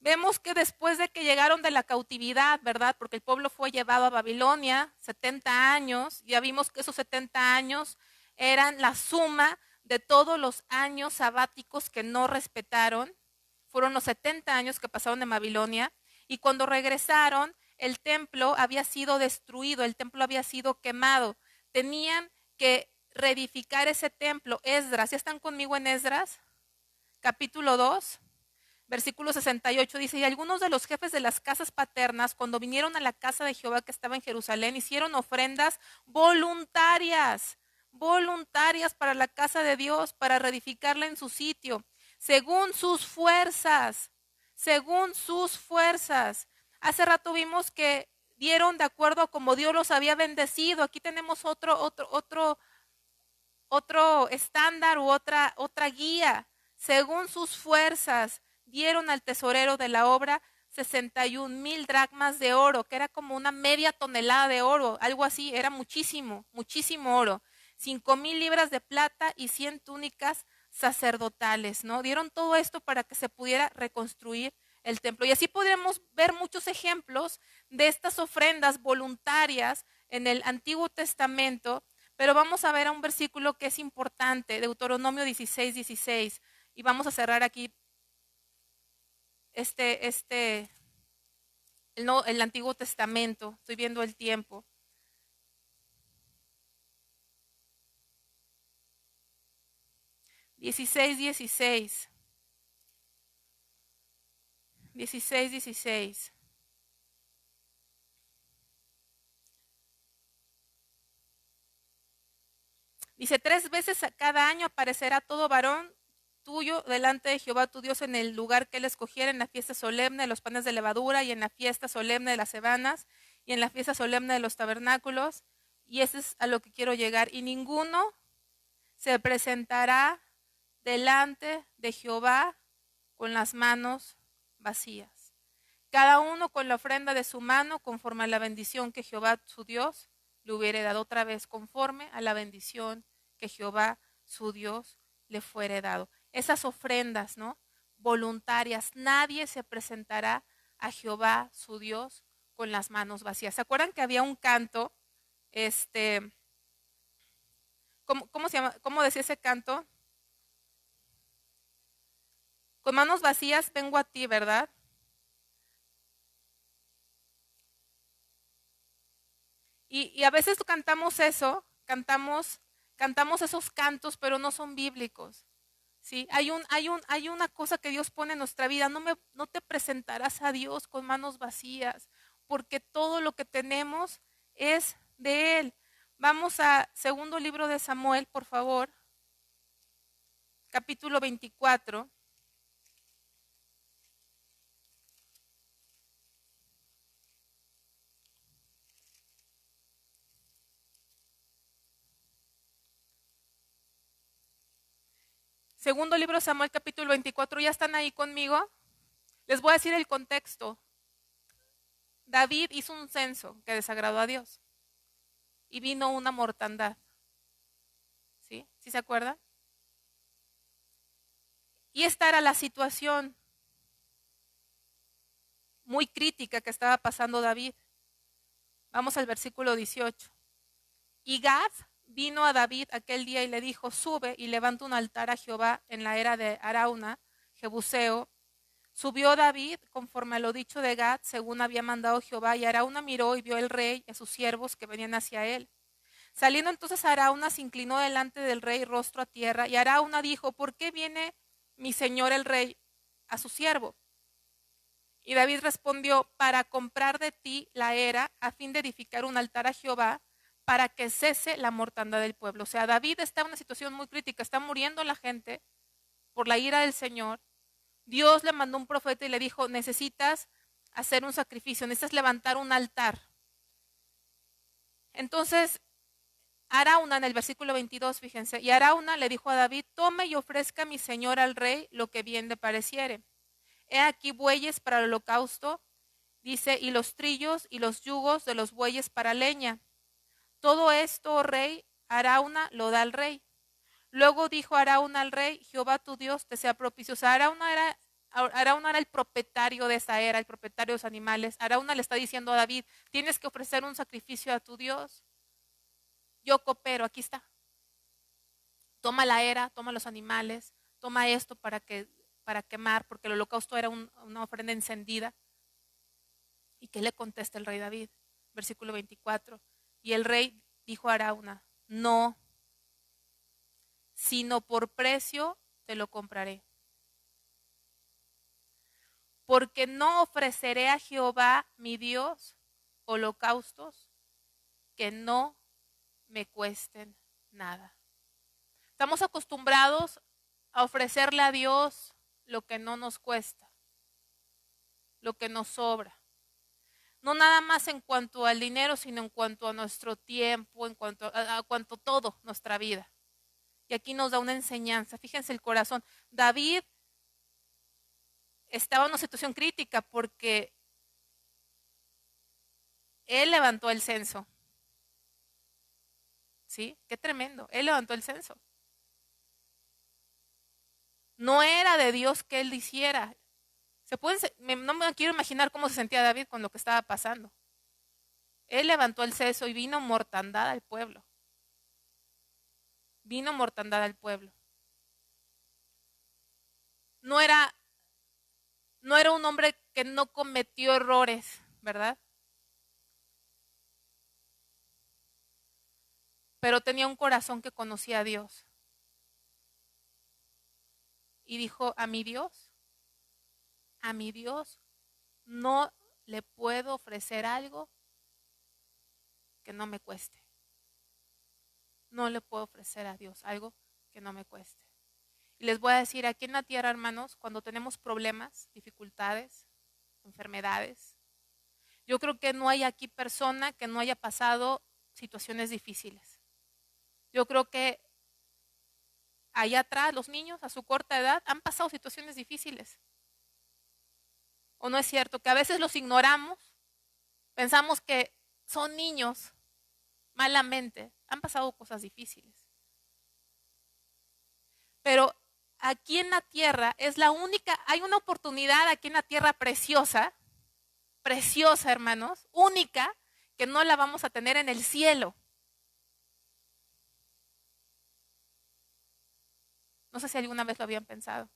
Vemos que después de que llegaron de la cautividad, ¿verdad? Porque el pueblo fue llevado a Babilonia 70 años. Ya vimos que esos 70 años eran la suma de todos los años sabáticos que no respetaron. Fueron los 70 años que pasaron en Babilonia. Y cuando regresaron, el templo había sido destruido, el templo había sido quemado. Tenían que reedificar ese templo. Esdras, ¿ya están conmigo en Esdras? Capítulo 2, versículo 68 dice, y algunos de los jefes de las casas paternas, cuando vinieron a la casa de Jehová que estaba en Jerusalén, hicieron ofrendas voluntarias para la casa de Dios, para reedificarla en su sitio, según sus fuerzas. Hace rato vimos que dieron de acuerdo a como Dios los había bendecido. Aquí tenemos otro estándar u otra guía. Según sus fuerzas, dieron al tesorero de la obra 61,000 dracmas de oro, que era como una media tonelada de oro, algo así, era muchísimo oro. 5,000 libras de plata y 100 túnicas sacerdotales, ¿no? Dieron todo esto para que se pudiera reconstruir el templo. Y así podemos ver muchos ejemplos de estas ofrendas voluntarias en el Antiguo Testamento. Pero vamos a ver a un versículo que es importante, Deuteronomio 16, 16. Y vamos a cerrar aquí el Antiguo Testamento. Estoy viendo el tiempo. Dieciséis, 16. Dice, 3 veces a cada año aparecerá todo varón tuyo delante de Jehová tu Dios en el lugar que él escogiera, en la fiesta solemne de los panes de levadura, y en la fiesta solemne de las cebanas, y en la fiesta solemne de los tabernáculos. Y ese es a lo que quiero llegar. Y ninguno se presentará delante de Jehová con las manos vacías. Cada uno con la ofrenda de su mano conforme a la bendición que Jehová su Dios le hubiere dado, otra vez conforme a la bendición que Jehová su Dios le fuere dado. Esas ofrendas, ¿no?, voluntarias. Nadie se presentará a Jehová su Dios con las manos vacías. ¿Se acuerdan que había un canto? ¿Cómo se llama? ¿Cómo decía ese canto? Con manos vacías vengo a ti, ¿verdad? Y a veces cantamos eso, cantamos esos cantos, pero no son bíblicos. ¿Sí? Hay una cosa que Dios pone en nuestra vida. No te presentarás a Dios con manos vacías, porque todo lo que tenemos es de Él. Vamos a segundo libro de Samuel, por favor, capítulo 24. Segundo libro de Samuel, capítulo 24. ¿Ya están ahí conmigo? Les voy a decir el contexto. David hizo un censo que desagradó a Dios y vino una mortandad. ¿Sí? ¿Sí se acuerdan? Y esta era la situación muy crítica que estaba pasando David. Vamos al versículo 18. Y Gad vino a David aquel día y le dijo: sube y levanta un altar a Jehová en la era de Arauna, Jebuseo. Subió David conforme a lo dicho de Gad, según había mandado Jehová, y Arauna miró y vio el rey y a sus siervos que venían hacia él. Saliendo entonces Arauna, se inclinó delante del rey rostro a tierra, y Arauna dijo: ¿por qué viene mi señor el rey a su siervo? Y David respondió: para comprar de ti la era, a fin de edificar un altar a Jehová, para que cese la mortandad del pueblo. O sea, David está en una situación muy crítica, está muriendo la gente por la ira del Señor. Dios le mandó un profeta y le dijo: necesitas hacer un sacrificio, necesitas levantar un altar. Entonces, Arauna, en el versículo 22, fíjense, y Arauna le dijo a David: tome y ofrezca a mi señor al rey lo que bien le pareciere. He aquí bueyes para el holocausto, dice, y los trillos y los yugos de los bueyes para leña. Todo esto, oh rey, Arauna lo da al rey. Luego dijo Arauna al rey: Jehová tu Dios te sea propicio. O sea, Arauna era el propietario de esa era, el propietario de los animales. Arauna le está diciendo a David: tienes que ofrecer un sacrificio a tu Dios. Yo coopero, aquí está. Toma la era, toma los animales, toma esto para quemar, porque el holocausto era una ofrenda encendida. ¿Y qué le contesta el rey David? Versículo 24. Y el rey dijo a Arauna: no, sino por precio te lo compraré. Porque no ofreceré a Jehová mi Dios holocaustos que no me cuesten nada. Estamos acostumbrados a ofrecerle a Dios lo que no nos cuesta, lo que nos sobra. No nada más en cuanto al dinero, sino en cuanto a nuestro tiempo, en cuanto a todo, nuestra vida. Y aquí nos da una enseñanza. Fíjense el corazón. David estaba en una situación crítica porque él levantó el censo. ¿Sí? Qué tremendo. Él levantó el censo. No era de Dios que él hiciera. No me quiero imaginar cómo se sentía David con lo que estaba pasando. Él levantó el censo y vino mortandad al pueblo. Vino mortandad al pueblo. No era un hombre que no cometió errores, ¿verdad? Pero tenía un corazón que conocía a Dios. Y dijo: a mi Dios no le puedo ofrecer algo que no me cueste. No le puedo ofrecer a Dios algo que no me cueste. Y les voy a decir, aquí en la tierra, hermanos, cuando tenemos problemas, dificultades, enfermedades, yo creo que no hay aquí persona que no haya pasado situaciones difíciles. Yo creo que allá atrás, los niños a su corta edad han pasado situaciones difíciles. ¿O no es cierto? Que a veces los ignoramos, pensamos que son niños, malamente, han pasado cosas difíciles. Pero aquí en la tierra es la única, hay una oportunidad aquí en la tierra preciosa, preciosa, hermanos, única, que no la vamos a tener en el cielo. No sé si alguna vez lo habían pensado.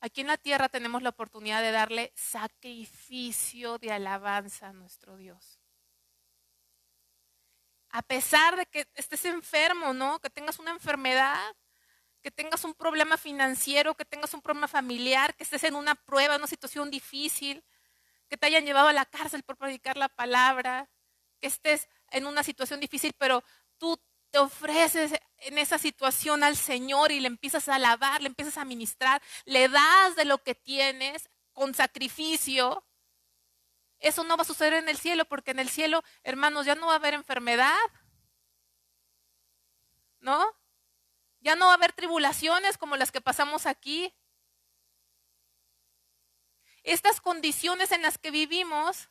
Aquí en la tierra tenemos la oportunidad de darle sacrificio de alabanza a nuestro Dios. A pesar de que estés enfermo, ¿no? Que tengas una enfermedad, que tengas un problema financiero, que tengas un problema familiar, que estés en una prueba, una situación difícil, que te hayan llevado a la cárcel por predicar la palabra, que estés en una situación difícil, pero tú te ofreces en esa situación al Señor y le empiezas a alabar, le empiezas a ministrar, le das de lo que tienes con sacrificio. Eso no va a suceder en el cielo, porque en el cielo, hermanos, ya no va a haber enfermedad, ¿no? Ya no va a haber tribulaciones como las que pasamos aquí. Estas condiciones en las que vivimos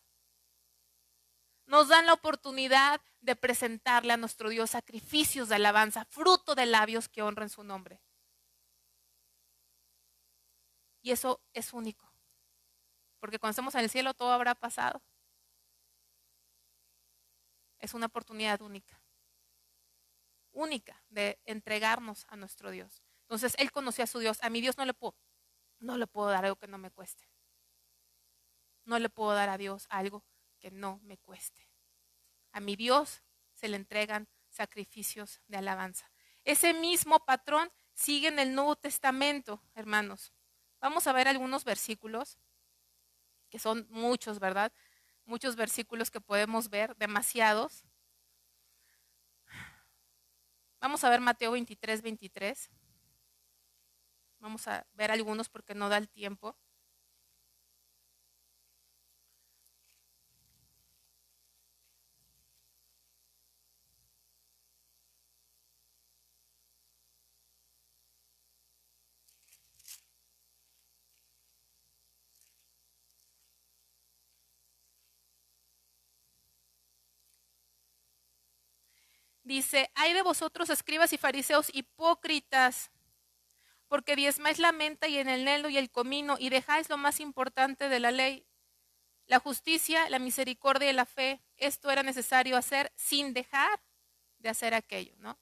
nos dan la oportunidad de presentarle a nuestro Dios sacrificios de alabanza, fruto de labios que honren su nombre. Y eso es único, porque cuando estemos en el cielo todo habrá pasado. Es una oportunidad única, única de entregarnos a nuestro Dios. Entonces, él conoció a su Dios. A mi Dios no le puedo dar algo que no me cueste. No le puedo dar a Dios algo que no me cueste. A mi Dios se le entregan sacrificios de alabanza. Ese mismo patrón sigue en el Nuevo Testamento, hermanos. Vamos a ver algunos versículos, que son muchos, ¿verdad? Muchos versículos que podemos ver, demasiados. Vamos a ver Mateo 23, 23. Vamos a ver algunos porque no da el tiempo. Dice, hay de vosotros escribas y fariseos hipócritas, porque diezmáis la menta y en el eneldo y el comino, y dejáis lo más importante de la ley, la justicia, la misericordia y la fe. Esto era necesario hacer sin dejar de hacer aquello, ¿no?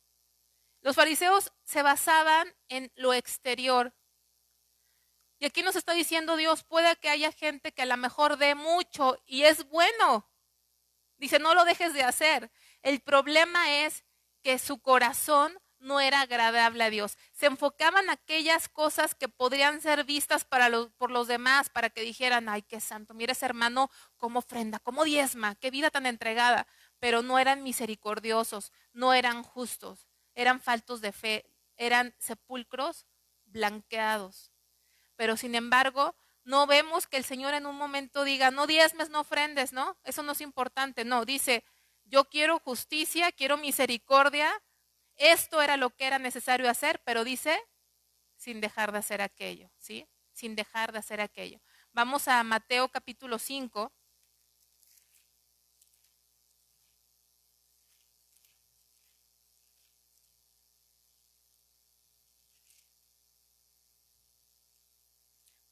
Los fariseos se basaban en lo exterior. Y aquí nos está diciendo Dios, puede que haya gente que a lo mejor dé mucho y es bueno. Dice, no lo dejes de hacer. El problema es que su corazón no era agradable a Dios. Se enfocaban en aquellas cosas que podrían ser vistas por los demás, para que dijeran, ay, qué santo, mira ese hermano cómo ofrenda, cómo diezma, qué vida tan entregada. Pero no eran misericordiosos, no eran justos, eran faltos de fe, eran sepulcros blanqueados. Pero sin embargo, no vemos que el Señor en un momento diga, no diezmes, no ofrendes, ¿no? Eso no es importante, no, dice, yo quiero justicia, quiero misericordia. Esto era lo que era necesario hacer, pero dice, sin dejar de hacer aquello, ¿sí? Sin dejar de hacer aquello. Vamos a Mateo capítulo 5.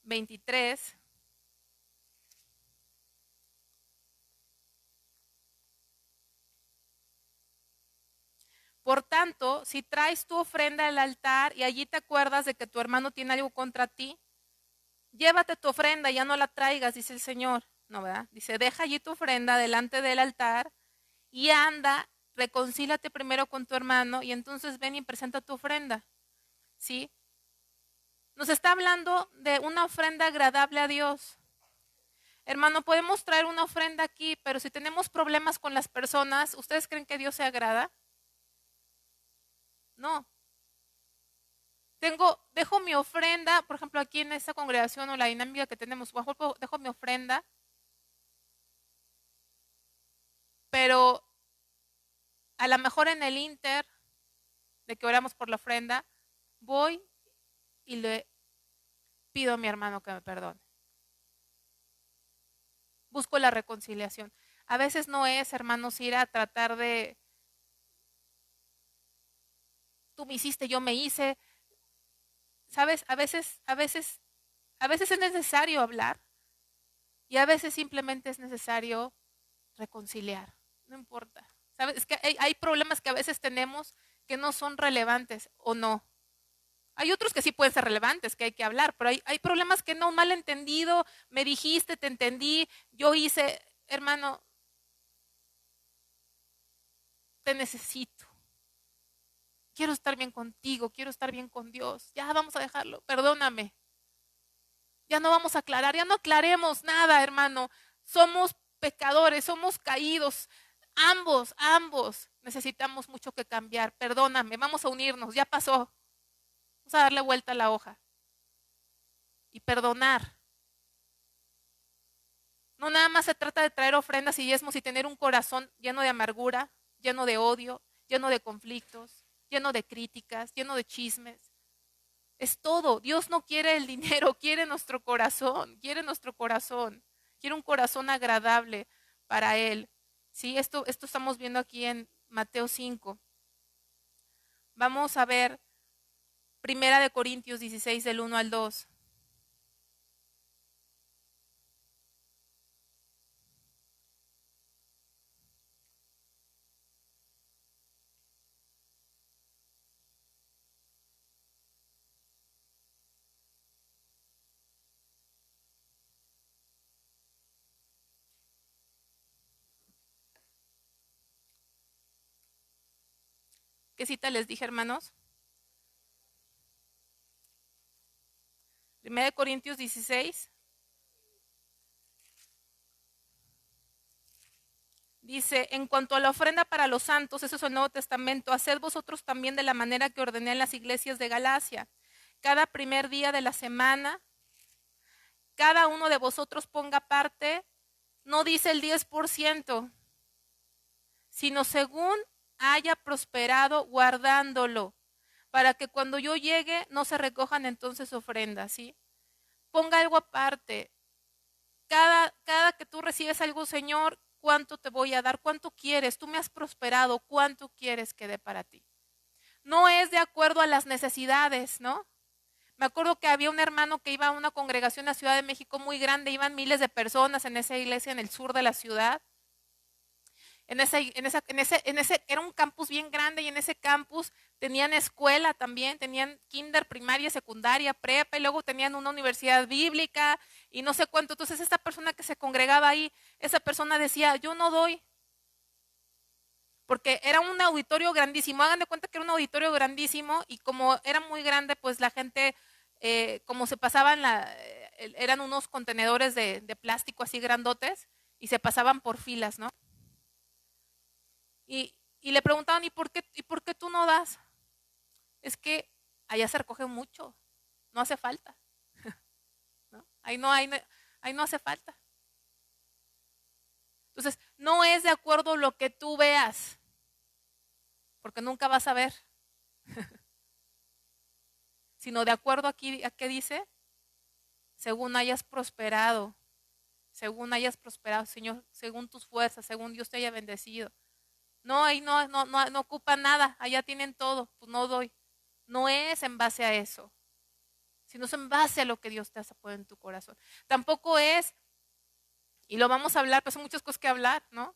(23) Por tanto, si traes tu ofrenda al altar y allí te acuerdas de que tu hermano tiene algo contra ti, llévate tu ofrenda, ya no la traigas, dice el Señor. No, ¿verdad? Dice, deja allí tu ofrenda delante del altar y anda, reconcílate primero con tu hermano y entonces ven y presenta tu ofrenda. ¿Sí? Nos está hablando de una ofrenda agradable a Dios. Hermano, podemos traer una ofrenda aquí, pero si tenemos problemas con las personas, ¿ustedes creen que Dios se agrada? No. Dejo mi ofrenda, por ejemplo, aquí en esta congregación o la dinámica que tenemos, dejo mi ofrenda pero a lo mejor en el inter de que oramos por la ofrenda, voy y le pido a mi hermano que me perdone. Busco la reconciliación. A veces no es, hermanos, ir a tratar de, tú me hiciste, yo me hice. ¿Sabes? A veces es necesario hablar y a veces simplemente es necesario reconciliar. No importa. ¿Sabes? Es que hay problemas que a veces tenemos que no son relevantes o no. Hay otros que sí pueden ser relevantes, que hay que hablar, pero hay problemas que no, mal entendido, me dijiste, te entendí, yo hice, hermano, te necesito. Quiero estar bien contigo, quiero estar bien con Dios. Ya vamos a dejarlo, perdóname. Ya no vamos a aclarar, ya no aclaremos nada, hermano. Somos pecadores, somos caídos. Ambos necesitamos mucho que cambiar. Perdóname, vamos a unirnos, ya pasó. Vamos a darle vuelta a la hoja. Y perdonar. No nada más se trata de traer ofrendas y diezmos y tener un corazón lleno de amargura, lleno de odio, lleno de conflictos, lleno de críticas, lleno de chismes. Es todo. Dios no quiere el dinero, quiere nuestro corazón, quiere nuestro corazón. Quiere un corazón agradable para Él. ¿Sí? Esto estamos viendo aquí en Mateo 5. Vamos a ver Primera de Corintios 16 del 1 al 2. ¿Qué cita les dije, hermanos? Primera de Corintios 16. Dice, en cuanto a la ofrenda para los santos, eso es el Nuevo Testamento, haced vosotros también de la manera que ordené en las iglesias de Galacia. Cada primer día de la semana, cada uno de vosotros ponga parte, no dice el 10%, sino según haya prosperado guardándolo, para que cuando yo llegue no se recojan entonces ofrendas, ¿sí? Ponga algo aparte. Cada que tú recibes algo, Señor, ¿cuánto te voy a dar? ¿Cuánto quieres? Tú me has prosperado, ¿cuánto quieres que dé para ti? No es de acuerdo a las necesidades, ¿no? Me acuerdo que había un hermano que iba a una congregación en la Ciudad de México muy grande, iban miles de personas en esa iglesia en el sur de la ciudad. Era un campus bien grande y en ese campus tenían escuela también, tenían kinder, primaria, secundaria, prepa y luego tenían una universidad bíblica y no sé cuánto. Entonces esta persona que se congregaba ahí, esa persona decía, yo no doy, porque era un auditorio grandísimo. Hagan de cuenta que era un auditorio grandísimo y como era muy grande, pues la gente, como se pasaban, eran unos contenedores de plástico así grandotes y se pasaban por filas, ¿no? Y le preguntaban, ¿y por qué tú no das? Es que allá se recoge mucho, no hace falta. ¿No? Ahí no hace falta. Entonces, no es de acuerdo a lo que tú veas, porque nunca vas a ver, sino de acuerdo aquí, a qué dice, según hayas prosperado, Señor, según tus fuerzas, según Dios te haya bendecido. No, ahí no ocupa nada, allá tienen todo, pues no doy. No es en base a eso, sino es en base a lo que Dios te hace poner en tu corazón. Tampoco es, y lo vamos a hablar, pues hay muchas cosas que hablar, ¿no?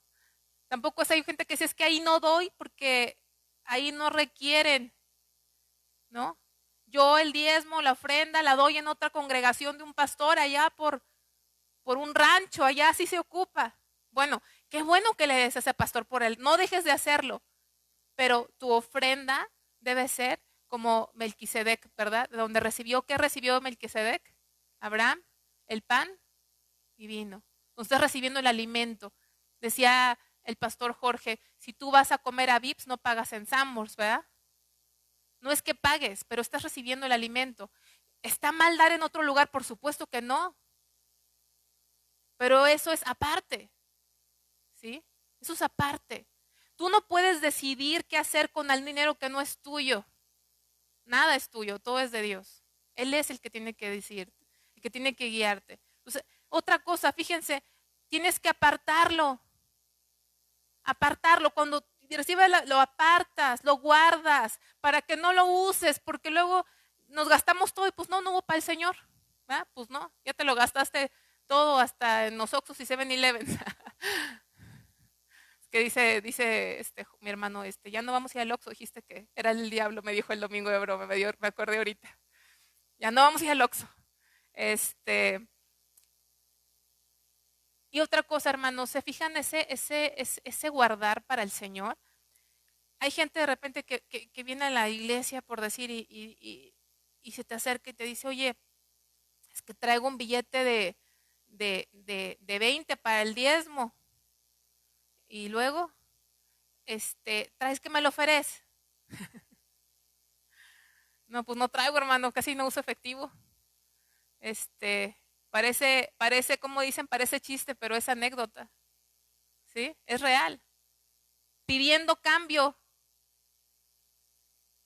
Tampoco es, hay gente que dice, es que ahí no doy porque ahí no requieren, ¿no? Yo el diezmo, la ofrenda, la doy en otra congregación de un pastor allá por un rancho, allá sí se ocupa. Bueno, qué bueno que le des a ese pastor por él, no dejes de hacerlo, pero tu ofrenda debe ser como Melquisedec, ¿verdad? De donde recibió, ¿qué recibió Melquisedec? Abraham, el pan y vino. Usted recibiendo el alimento. Decía el pastor Jorge, si tú vas a comer a Vips, no pagas en Sanborns, ¿verdad? No es que pagues, pero estás recibiendo el alimento. ¿Está mal dar en otro lugar? Por supuesto que no. Pero eso es aparte, ¿sí? Eso es aparte. Tú no puedes decidir qué hacer con el dinero que no es tuyo. Nada es tuyo, todo es de Dios. Él es el que tiene que decir, el que tiene que guiarte. Entonces, otra cosa, fíjense, tienes que apartarlo. Apartarlo. Cuando recibes lo apartas, lo guardas, para que no lo uses, porque luego nos gastamos todo y pues no hubo para el Señor. ¿Verdad? Pues no, ya te lo gastaste todo hasta en los Oxxos y 7-Eleven. Que dice mi hermano, ya no vamos a ir al Oxxo, dijiste que era el diablo, me dijo el domingo de broma, me acordé ahorita. Ya no vamos a ir al Oxxo. Y otra cosa, hermanos, ¿se fijan ese guardar para el Señor? Hay gente de repente que viene a la iglesia, por decir, y se te acerca y te dice, oye, es que traigo un billete de 20 para el diezmo. Y luego, ¿traes que me lo oferes? No, pues no traigo, hermano, casi no uso efectivo. Parece, como dicen, parece chiste, pero es anécdota. ¿Sí? Es real. Pidiendo cambio.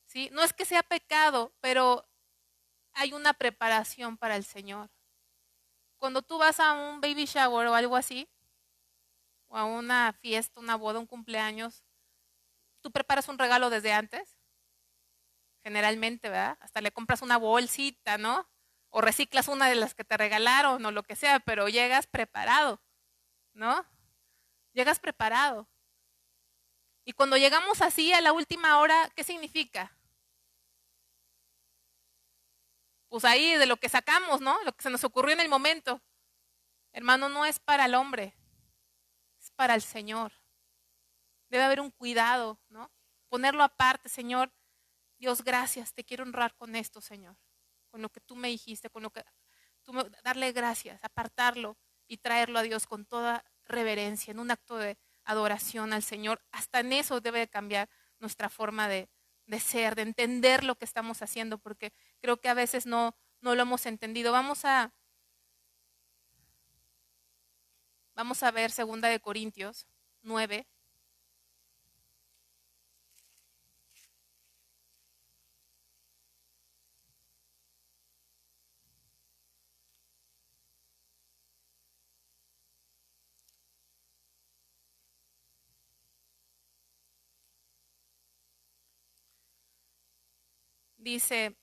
¿Sí? No es que sea pecado, pero hay una preparación para el Señor. Cuando tú vas a un baby shower o algo así, o a una fiesta, una boda, un cumpleaños, tú preparas un regalo desde antes, generalmente, ¿verdad? Hasta le compras una bolsita, ¿no? O reciclas una de las que te regalaron o lo que sea, pero llegas preparado, ¿no? Llegas preparado. Y cuando llegamos así a la última hora, ¿qué significa? Pues ahí de lo que sacamos, ¿no? Lo que se nos ocurrió en el momento. Hermano, no es para el hombre, es para el Señor. Debe haber un cuidado, ¿no? Ponerlo aparte, Señor. Dios, gracias, te quiero honrar con esto, Señor. Con lo que tú me dijiste, con lo que darle gracias, apartarlo y traerlo a Dios con toda reverencia, en un acto de adoración al Señor. Hasta en eso debe de cambiar nuestra forma de ser, de entender lo que estamos haciendo, porque creo que a veces no lo hemos entendido. Vamos a ver 2 Corintios 9. Dice,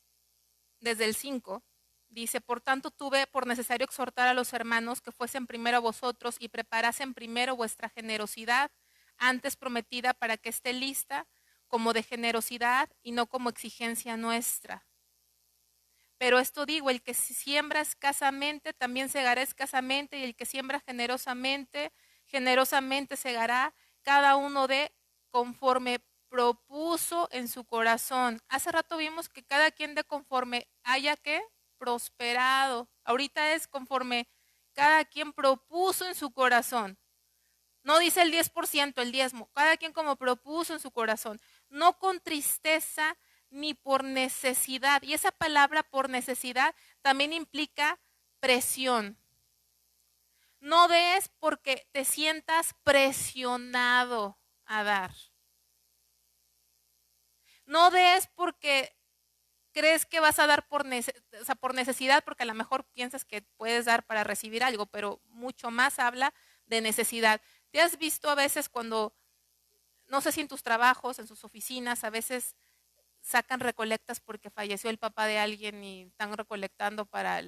desde el 5, dice, por tanto tuve por necesario exhortar a los hermanos que fuesen primero a vosotros y preparasen primero vuestra generosidad, antes prometida para que esté lista como de generosidad y no como exigencia nuestra. Pero esto digo, el que siembra escasamente, también segará escasamente, y el que siembra generosamente, generosamente segará, cada uno de conforme propuso en su corazón. Hace rato vimos que cada quien de conforme haya que prosperado. Ahorita es conforme cada quien propuso en su corazón. No dice el 10%, el diezmo. Cada quien como propuso en su corazón. No con tristeza ni por necesidad. Y esa palabra por necesidad también implica presión. No des porque te sientas presionado a dar. No des porque crees que vas a dar por necesidad, porque a lo mejor piensas que puedes dar para recibir algo, pero mucho más habla de necesidad. ¿Te has visto a veces cuando, no sé si en tus trabajos, en sus oficinas, a veces sacan recolectas porque falleció el papá de alguien y están recolectando para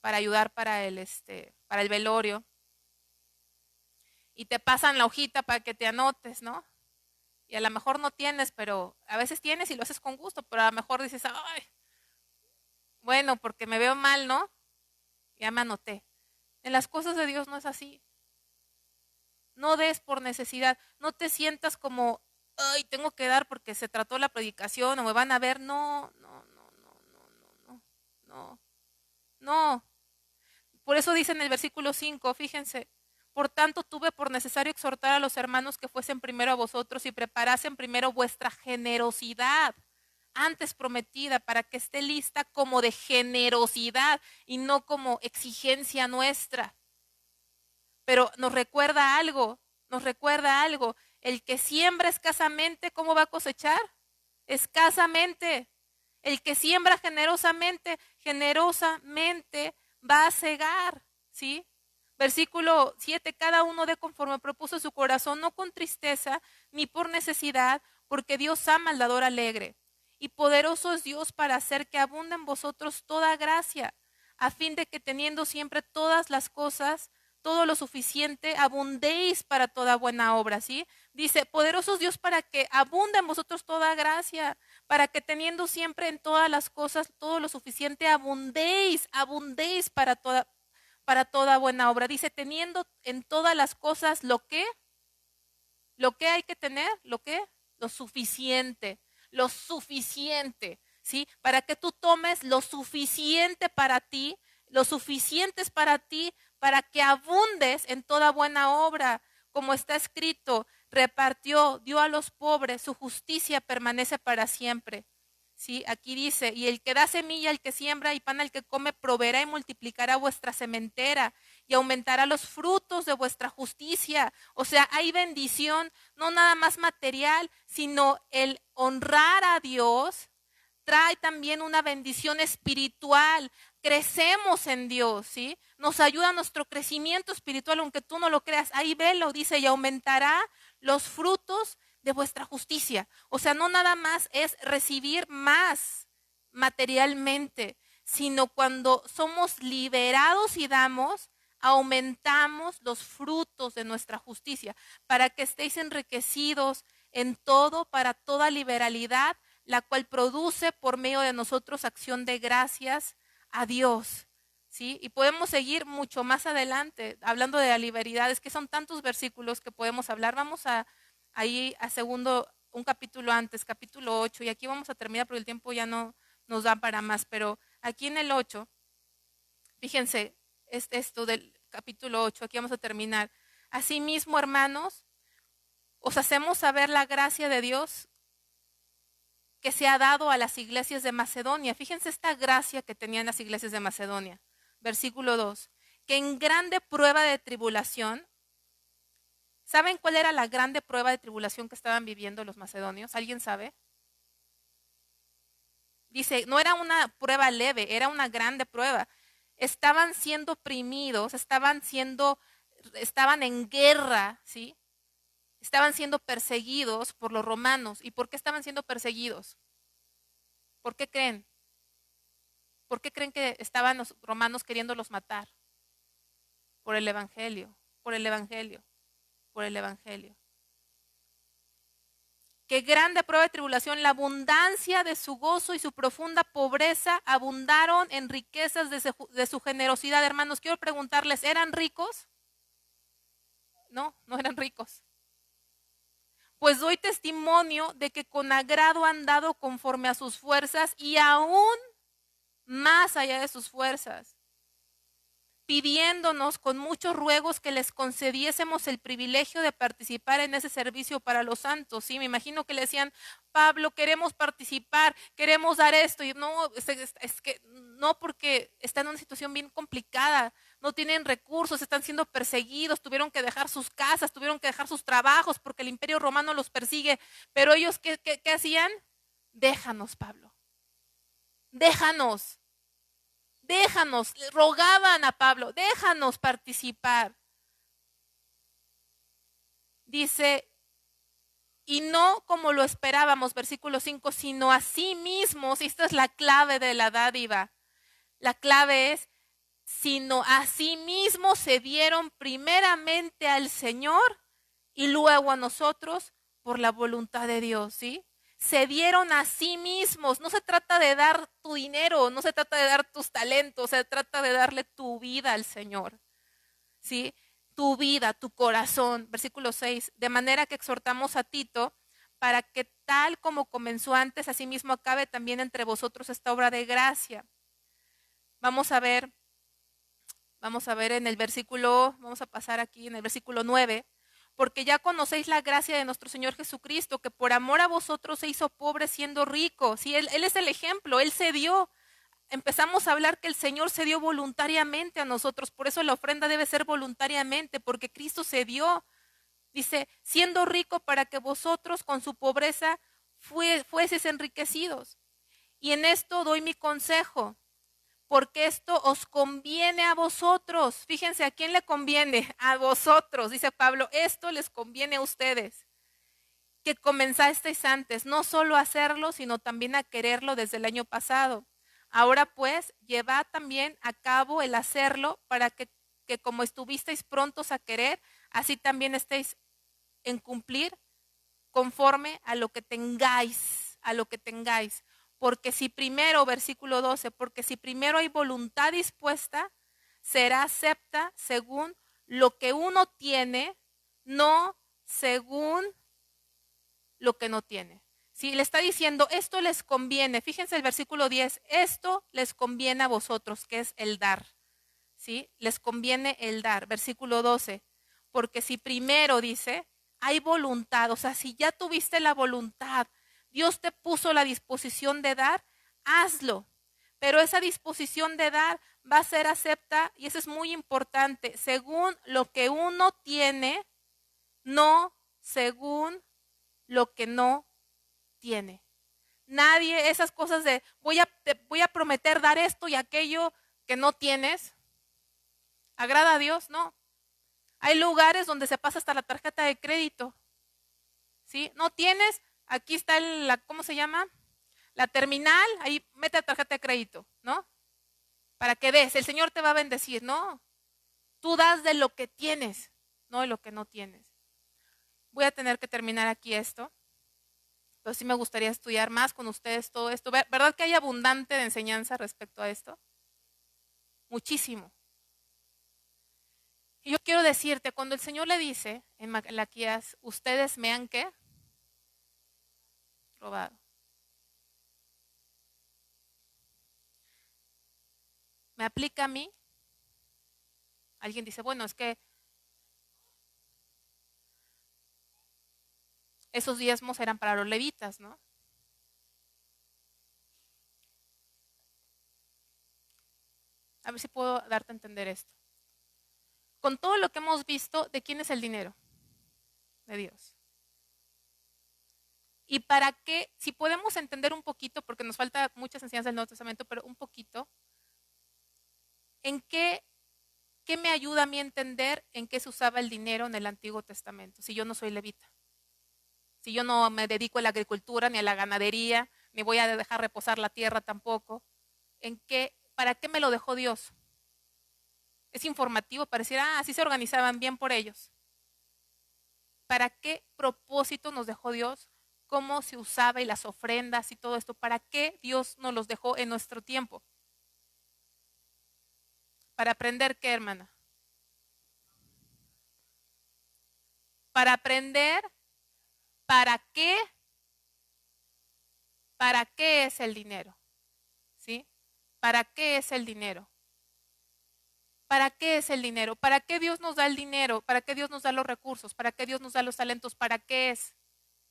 ayudar para el velorio? Y te pasan la hojita para que te anotes, ¿no? Y a lo mejor no tienes, pero a veces tienes y lo haces con gusto, pero a lo mejor dices, ay, bueno, porque me veo mal, ¿no? Ya me anoté. En las cosas de Dios no es así. No des por necesidad, no te sientas como, ay, tengo que dar porque se trató la predicación o me van a ver. No, no, no, no, no, no, no, no. Por eso dice en el versículo 5, fíjense, por tanto tuve por necesario exhortar a los hermanos que fuesen primero a vosotros y preparasen primero vuestra generosidad, antes prometida, para que esté lista como de generosidad y no como exigencia nuestra. Pero nos recuerda algo, El que siembra escasamente, ¿cómo va a cosechar? Escasamente. El que siembra generosamente, generosamente va a cegar, ¿sí? Versículo 7, cada uno de conforme propuso su corazón, no con tristeza ni por necesidad, porque Dios ama al dador alegre. Y poderoso es Dios para hacer que abunde en vosotros toda gracia, a fin de que teniendo siempre todas las cosas, todo lo suficiente, abundéis para toda buena obra, ¿sí? Dice, poderoso es Dios para que abunde en vosotros toda gracia, para que teniendo siempre en todas las cosas todo lo suficiente, abundéis para toda buena obra. Dice, teniendo en todas las cosas lo que hay que tener, lo suficiente, ¿sí? Para que tú tomes lo suficiente para ti, lo suficientes para ti, para que abundes en toda buena obra, como está escrito, repartió, dio a los pobres, su justicia permanece para siempre. Sí, aquí dice, y el que da semilla al que siembra y pan al que come, proveerá y multiplicará vuestra sementera y aumentará los frutos de vuestra justicia. O sea, hay bendición, no nada más material, sino el honrar a Dios trae también una bendición espiritual. Crecemos en Dios, ¿sí? Nos ayuda a nuestro crecimiento espiritual, aunque tú no lo creas. Ahí velo, dice, y aumentará los frutos de vuestra justicia. O sea, no nada más es recibir más materialmente, sino cuando somos liberados y damos, aumentamos los frutos de nuestra justicia, para que estéis enriquecidos en todo, para toda liberalidad, la cual produce por medio de nosotros acción de gracias a Dios. ¿Sí? Y podemos seguir mucho más adelante hablando de la liberalidad. Es que son tantos versículos que podemos hablar. Vamos ahí a segundo, un capítulo antes, capítulo 8, y aquí vamos a terminar porque el tiempo ya no nos da para más, pero aquí en el 8, fíjense, es esto del capítulo 8, aquí vamos a terminar. Asimismo, hermanos, os hacemos saber la gracia de Dios que se ha dado a las iglesias de Macedonia. Fíjense esta gracia que tenían las iglesias de Macedonia. Versículo 2, que en grande prueba de tribulación, ¿saben cuál era la grande prueba de tribulación que estaban viviendo los macedonios? ¿Alguien sabe? Dice, no era una prueba leve, era una grande prueba. Estaban siendo oprimidos, estaban en guerra, ¿sí? Estaban siendo perseguidos por los romanos. ¿Y por qué estaban siendo perseguidos? ¿Por qué creen? ¿Por qué creen que estaban los romanos queriéndolos matar? Por el evangelio, por el evangelio, por el evangelio. Qué grande prueba de tribulación, la abundancia de su gozo y su profunda pobreza abundaron en riquezas de su generosidad. Hermanos, quiero preguntarles, ¿eran ricos? No, no eran ricos. Pues doy testimonio de que con agrado han dado conforme a sus fuerzas y aún más allá de sus fuerzas, pidiéndonos con muchos ruegos que les concediésemos el privilegio de participar en ese servicio para los santos. Sí, me imagino que le decían, Pablo, queremos participar, queremos dar esto. Y no, es que no, porque están en una situación bien complicada, no tienen recursos, están siendo perseguidos, tuvieron que dejar sus casas, tuvieron que dejar sus trabajos porque el imperio romano los persigue. Pero ellos, ¿qué hacían? Déjanos, Pablo, déjanos, rogaban a Pablo, déjanos participar. Dice, y no como lo esperábamos, versículo 5, sino a sí mismos, y esta es la clave de la dádiva. La clave es, sino a sí mismos se dieron primeramente al Señor y luego a nosotros por la voluntad de Dios, ¿sí? Se dieron a sí mismos. No se trata de dar tu dinero, no se trata de dar tus talentos, se trata de darle tu vida al Señor, ¿sí? Tu vida, tu corazón. Versículo 6, de manera que exhortamos a Tito para que tal como comenzó antes, así mismo acabe también entre vosotros esta obra de gracia. Vamos a ver en el versículo, vamos a pasar aquí en el versículo 9. Porque ya conocéis la gracia de nuestro Señor Jesucristo, que por amor a vosotros se hizo pobre siendo rico. ¿Sí? Él es el ejemplo, Él se dio. empezamos a hablar que el Señor se dio voluntariamente a nosotros. Por eso la ofrenda debe ser voluntariamente, porque Cristo se dio. Dice, siendo rico para que vosotros con su pobreza fueseis enriquecidos. Y en esto doy mi consejo, porque esto os conviene a vosotros. Fíjense, ¿a quién le conviene? A vosotros, dice Pablo, esto les conviene a ustedes, que comenzasteis antes, no solo a hacerlo, sino también a quererlo desde el año pasado. Ahora pues, llevad también a cabo el hacerlo, para que como estuvisteis prontos a querer, así también estéis en cumplir conforme a lo que tengáis, Porque si primero, versículo 12, porque si primero hay voluntad dispuesta, será acepta según lo que uno tiene, no según lo que no tiene. Si le está diciendo, esto les conviene, fíjense el versículo 10, esto les conviene a vosotros, que es el dar. ¿Sí? Les conviene el dar. Versículo 12, porque si primero dice, hay voluntad, o sea, si ya tuviste la voluntad, Dios te puso la disposición de dar, hazlo. Pero esa disposición de dar va a ser acepta, y eso es muy importante, según lo que uno tiene, no según lo que no tiene. Nadie, esas cosas de te voy a prometer dar esto y aquello que no tienes, ¿agrada a Dios? No. Hay lugares donde se pasa hasta la tarjeta de crédito. ¿Sí? No tienes, aquí está ¿cómo se llama? La terminal, ahí mete la tarjeta de crédito, ¿no? Para que des, el Señor te va a bendecir, ¿no? Tú das de lo que tienes, no de lo que no tienes. Voy a tener que terminar aquí esto, pero sí me gustaría estudiar más con ustedes todo esto. ¿Verdad que hay abundante de enseñanza respecto a esto? Muchísimo. Y yo quiero decirte, cuando el Señor le dice en Malaquías, ustedes me han ¿qué? Robado. ¿Me aplica a mí? Alguien dice, bueno, es que esos diezmos eran para los levitas, ¿no? A ver si puedo darte a entender esto. Con todo lo que hemos visto, ¿de quién es el dinero? De Dios. ¿Y para qué? Si podemos entender un poquito, porque nos falta muchas enseñanzas del Nuevo Testamento, pero un poquito, ¿en qué me ayuda a mí a entender en qué se usaba el dinero en el Antiguo Testamento? Si yo no soy levita, si yo no me dedico a la agricultura ni a la ganadería, ni voy a dejar reposar la tierra tampoco, ¿para qué me lo dejó Dios? Es informativo, pareciera, así se organizaban bien por ellos. ¿Para qué propósito nos dejó Dios? ¿Cómo se usaba y las ofrendas y todo esto? ¿Para qué Dios nos los dejó en nuestro tiempo? ¿Para aprender qué, hermana? Para aprender para qué es el dinero. ¿Sí? ¿Para qué es el dinero? ¿Para qué es el dinero? ¿Para qué Dios nos da el dinero? ¿Para qué Dios nos da los recursos? ¿Para qué Dios nos da los talentos? ¿Para qué es?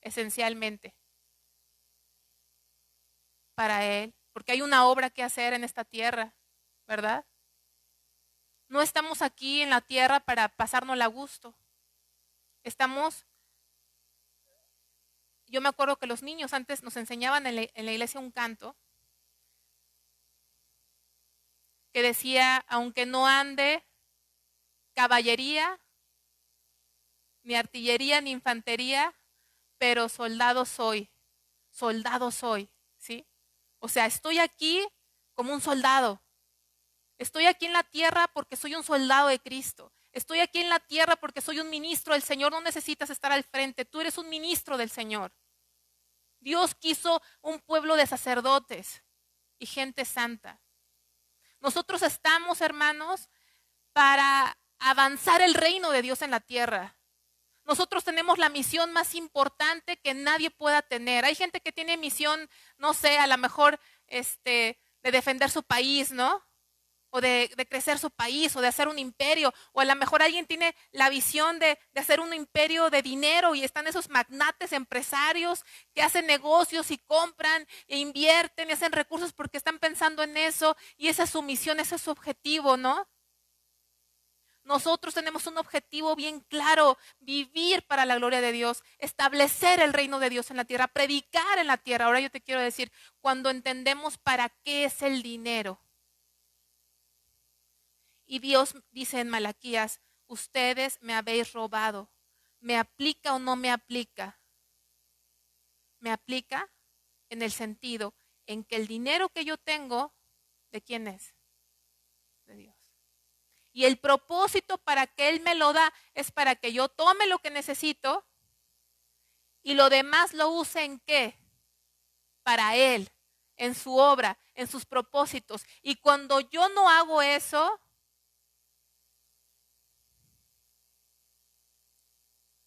Esencialmente. Para Él. Porque hay una obra que hacer en esta tierra, ¿verdad? No estamos aquí en la tierra para pasárnosla a gusto. Yo me acuerdo que los niños antes nos enseñaban en la iglesia un canto que decía, aunque no ande caballería, ni artillería, ni infantería, pero soldado soy, ¿sí? O sea, estoy aquí como un soldado. Estoy aquí en la tierra porque soy un soldado de Cristo. Estoy aquí en la tierra porque soy un ministro del Señor. No necesitas estar al frente, tú eres un ministro del Señor. Dios quiso un pueblo de sacerdotes y gente santa. Nosotros estamos, hermanos, para avanzar el reino de Dios en la tierra. Nosotros tenemos la misión más importante que nadie pueda tener. Hay gente que tiene misión, no sé, a lo mejor de defender su país, ¿no? o de crecer su país, o de hacer un imperio, o a lo mejor alguien tiene la visión de hacer un imperio de dinero y están esos magnates empresarios que hacen negocios y compran e invierten y hacen recursos porque están pensando en eso y esa es su misión, ese es su objetivo, ¿no? Nosotros tenemos un objetivo bien claro, vivir para la gloria de Dios, establecer el reino de Dios en la tierra, predicar en la tierra. Ahora yo te quiero decir, cuando entendemos para qué es el dinero, y Dios dice en Malaquías, ustedes me habéis robado. ¿Me aplica o no me aplica? Me aplica en el sentido en que el dinero que yo tengo, ¿de quién es? De Dios. Y el propósito para que Él me lo da es para que yo tome lo que necesito y lo demás lo use en qué? Para Él, en su obra, en sus propósitos. Y cuando yo no hago eso,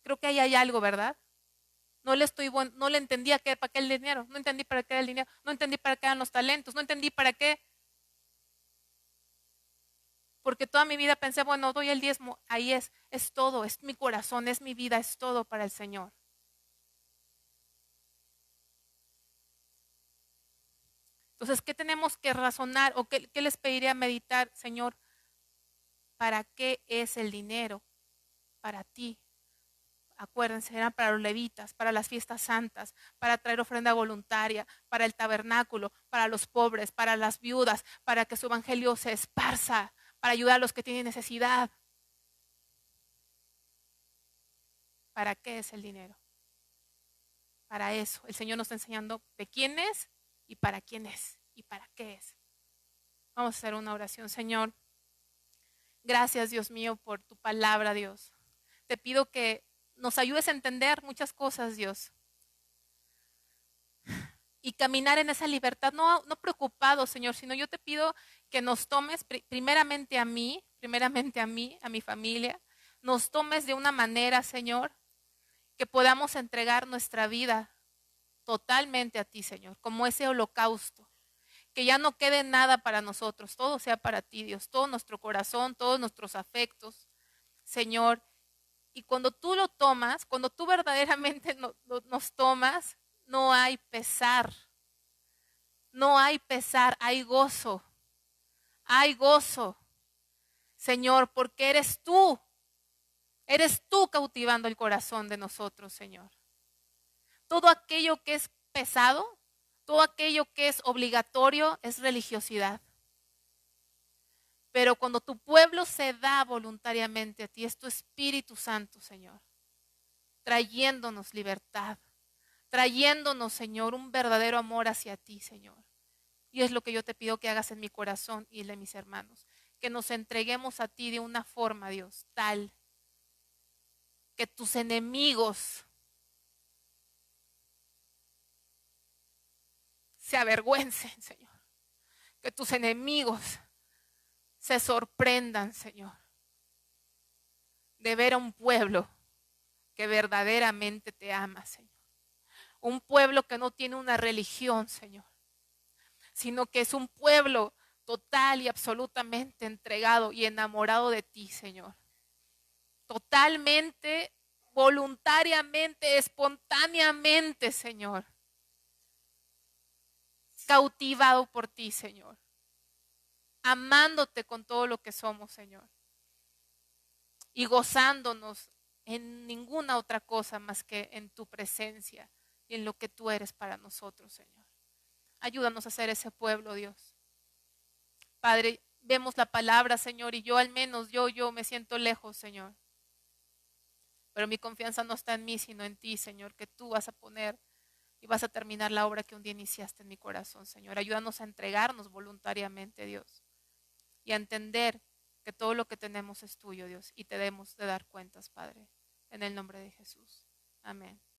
creo que ahí hay algo, ¿verdad? No le entendía para qué el dinero, no entendí para qué era el dinero, no entendí para qué eran los talentos, no entendí para qué, porque toda mi vida pensé, bueno, doy el diezmo, ahí es todo, es mi corazón, es mi vida, es todo para el Señor. Entonces, ¿qué tenemos que razonar o qué les pediría meditar, Señor? ¿Para qué es el dinero? Para ti. Acuérdense, eran para los levitas, para las fiestas santas, para traer ofrenda voluntaria, para el tabernáculo, para los pobres, para las viudas, para que su evangelio se esparza, para ayudar a los que tienen necesidad. ¿Para qué es el dinero? Para eso. El Señor nos está enseñando de quién es y para quién es y para qué es. Vamos a hacer una oración, Señor. Gracias, Dios mío, por tu palabra, Dios. Te pido que nos ayudes a entender muchas cosas, Dios. Y caminar en esa libertad, no preocupado, Señor, sino yo te pido que nos tomes primeramente a mí, a mi familia, nos tomes de una manera, Señor, que podamos entregar nuestra vida totalmente a ti, Señor, como ese holocausto, que ya no quede nada para nosotros, todo sea para ti, Dios, todo nuestro corazón, todos nuestros afectos, Señor. Y cuando tú lo tomas, cuando tú verdaderamente nos tomas, no hay pesar, no hay pesar, hay gozo, Señor, porque eres tú cautivando el corazón de nosotros, Señor. Todo aquello que es pesado, todo aquello que es obligatorio es religiosidad. Pero cuando tu pueblo se da voluntariamente a ti, es tu Espíritu Santo, Señor, trayéndonos libertad, trayéndonos, Señor, un verdadero amor hacia ti, Señor. Y es lo que yo te pido que hagas en mi corazón y en de mis hermanos, que nos entreguemos a ti de una forma, Dios, tal que tus enemigos se avergüencen, Señor. Que tus enemigos se sorprendan, Señor, de ver a un pueblo que verdaderamente te ama, Señor. Un pueblo que no tiene una religión, Señor, sino que es un pueblo total y absolutamente entregado y enamorado de ti, Señor. Totalmente, voluntariamente, espontáneamente, Señor. Cautivado por ti, Señor. Amándote con todo lo que somos, Señor. Y gozándonos en ninguna otra cosa más que en tu presencia y en lo que tú eres para nosotros, Señor. Ayúdanos a ser ese pueblo, Dios. Padre, vemos la palabra, Señor, y yo al menos, yo me siento lejos, Señor. Pero mi confianza no está en mí, sino en ti, Señor, que tú vas a poner y vas a terminar la obra que un día iniciaste en mi corazón, Señor. Ayúdanos a entregarnos voluntariamente, Dios, y a entender que todo lo que tenemos es tuyo, Dios, y te debemos de dar cuentas, Padre, en el nombre de Jesús. Amén.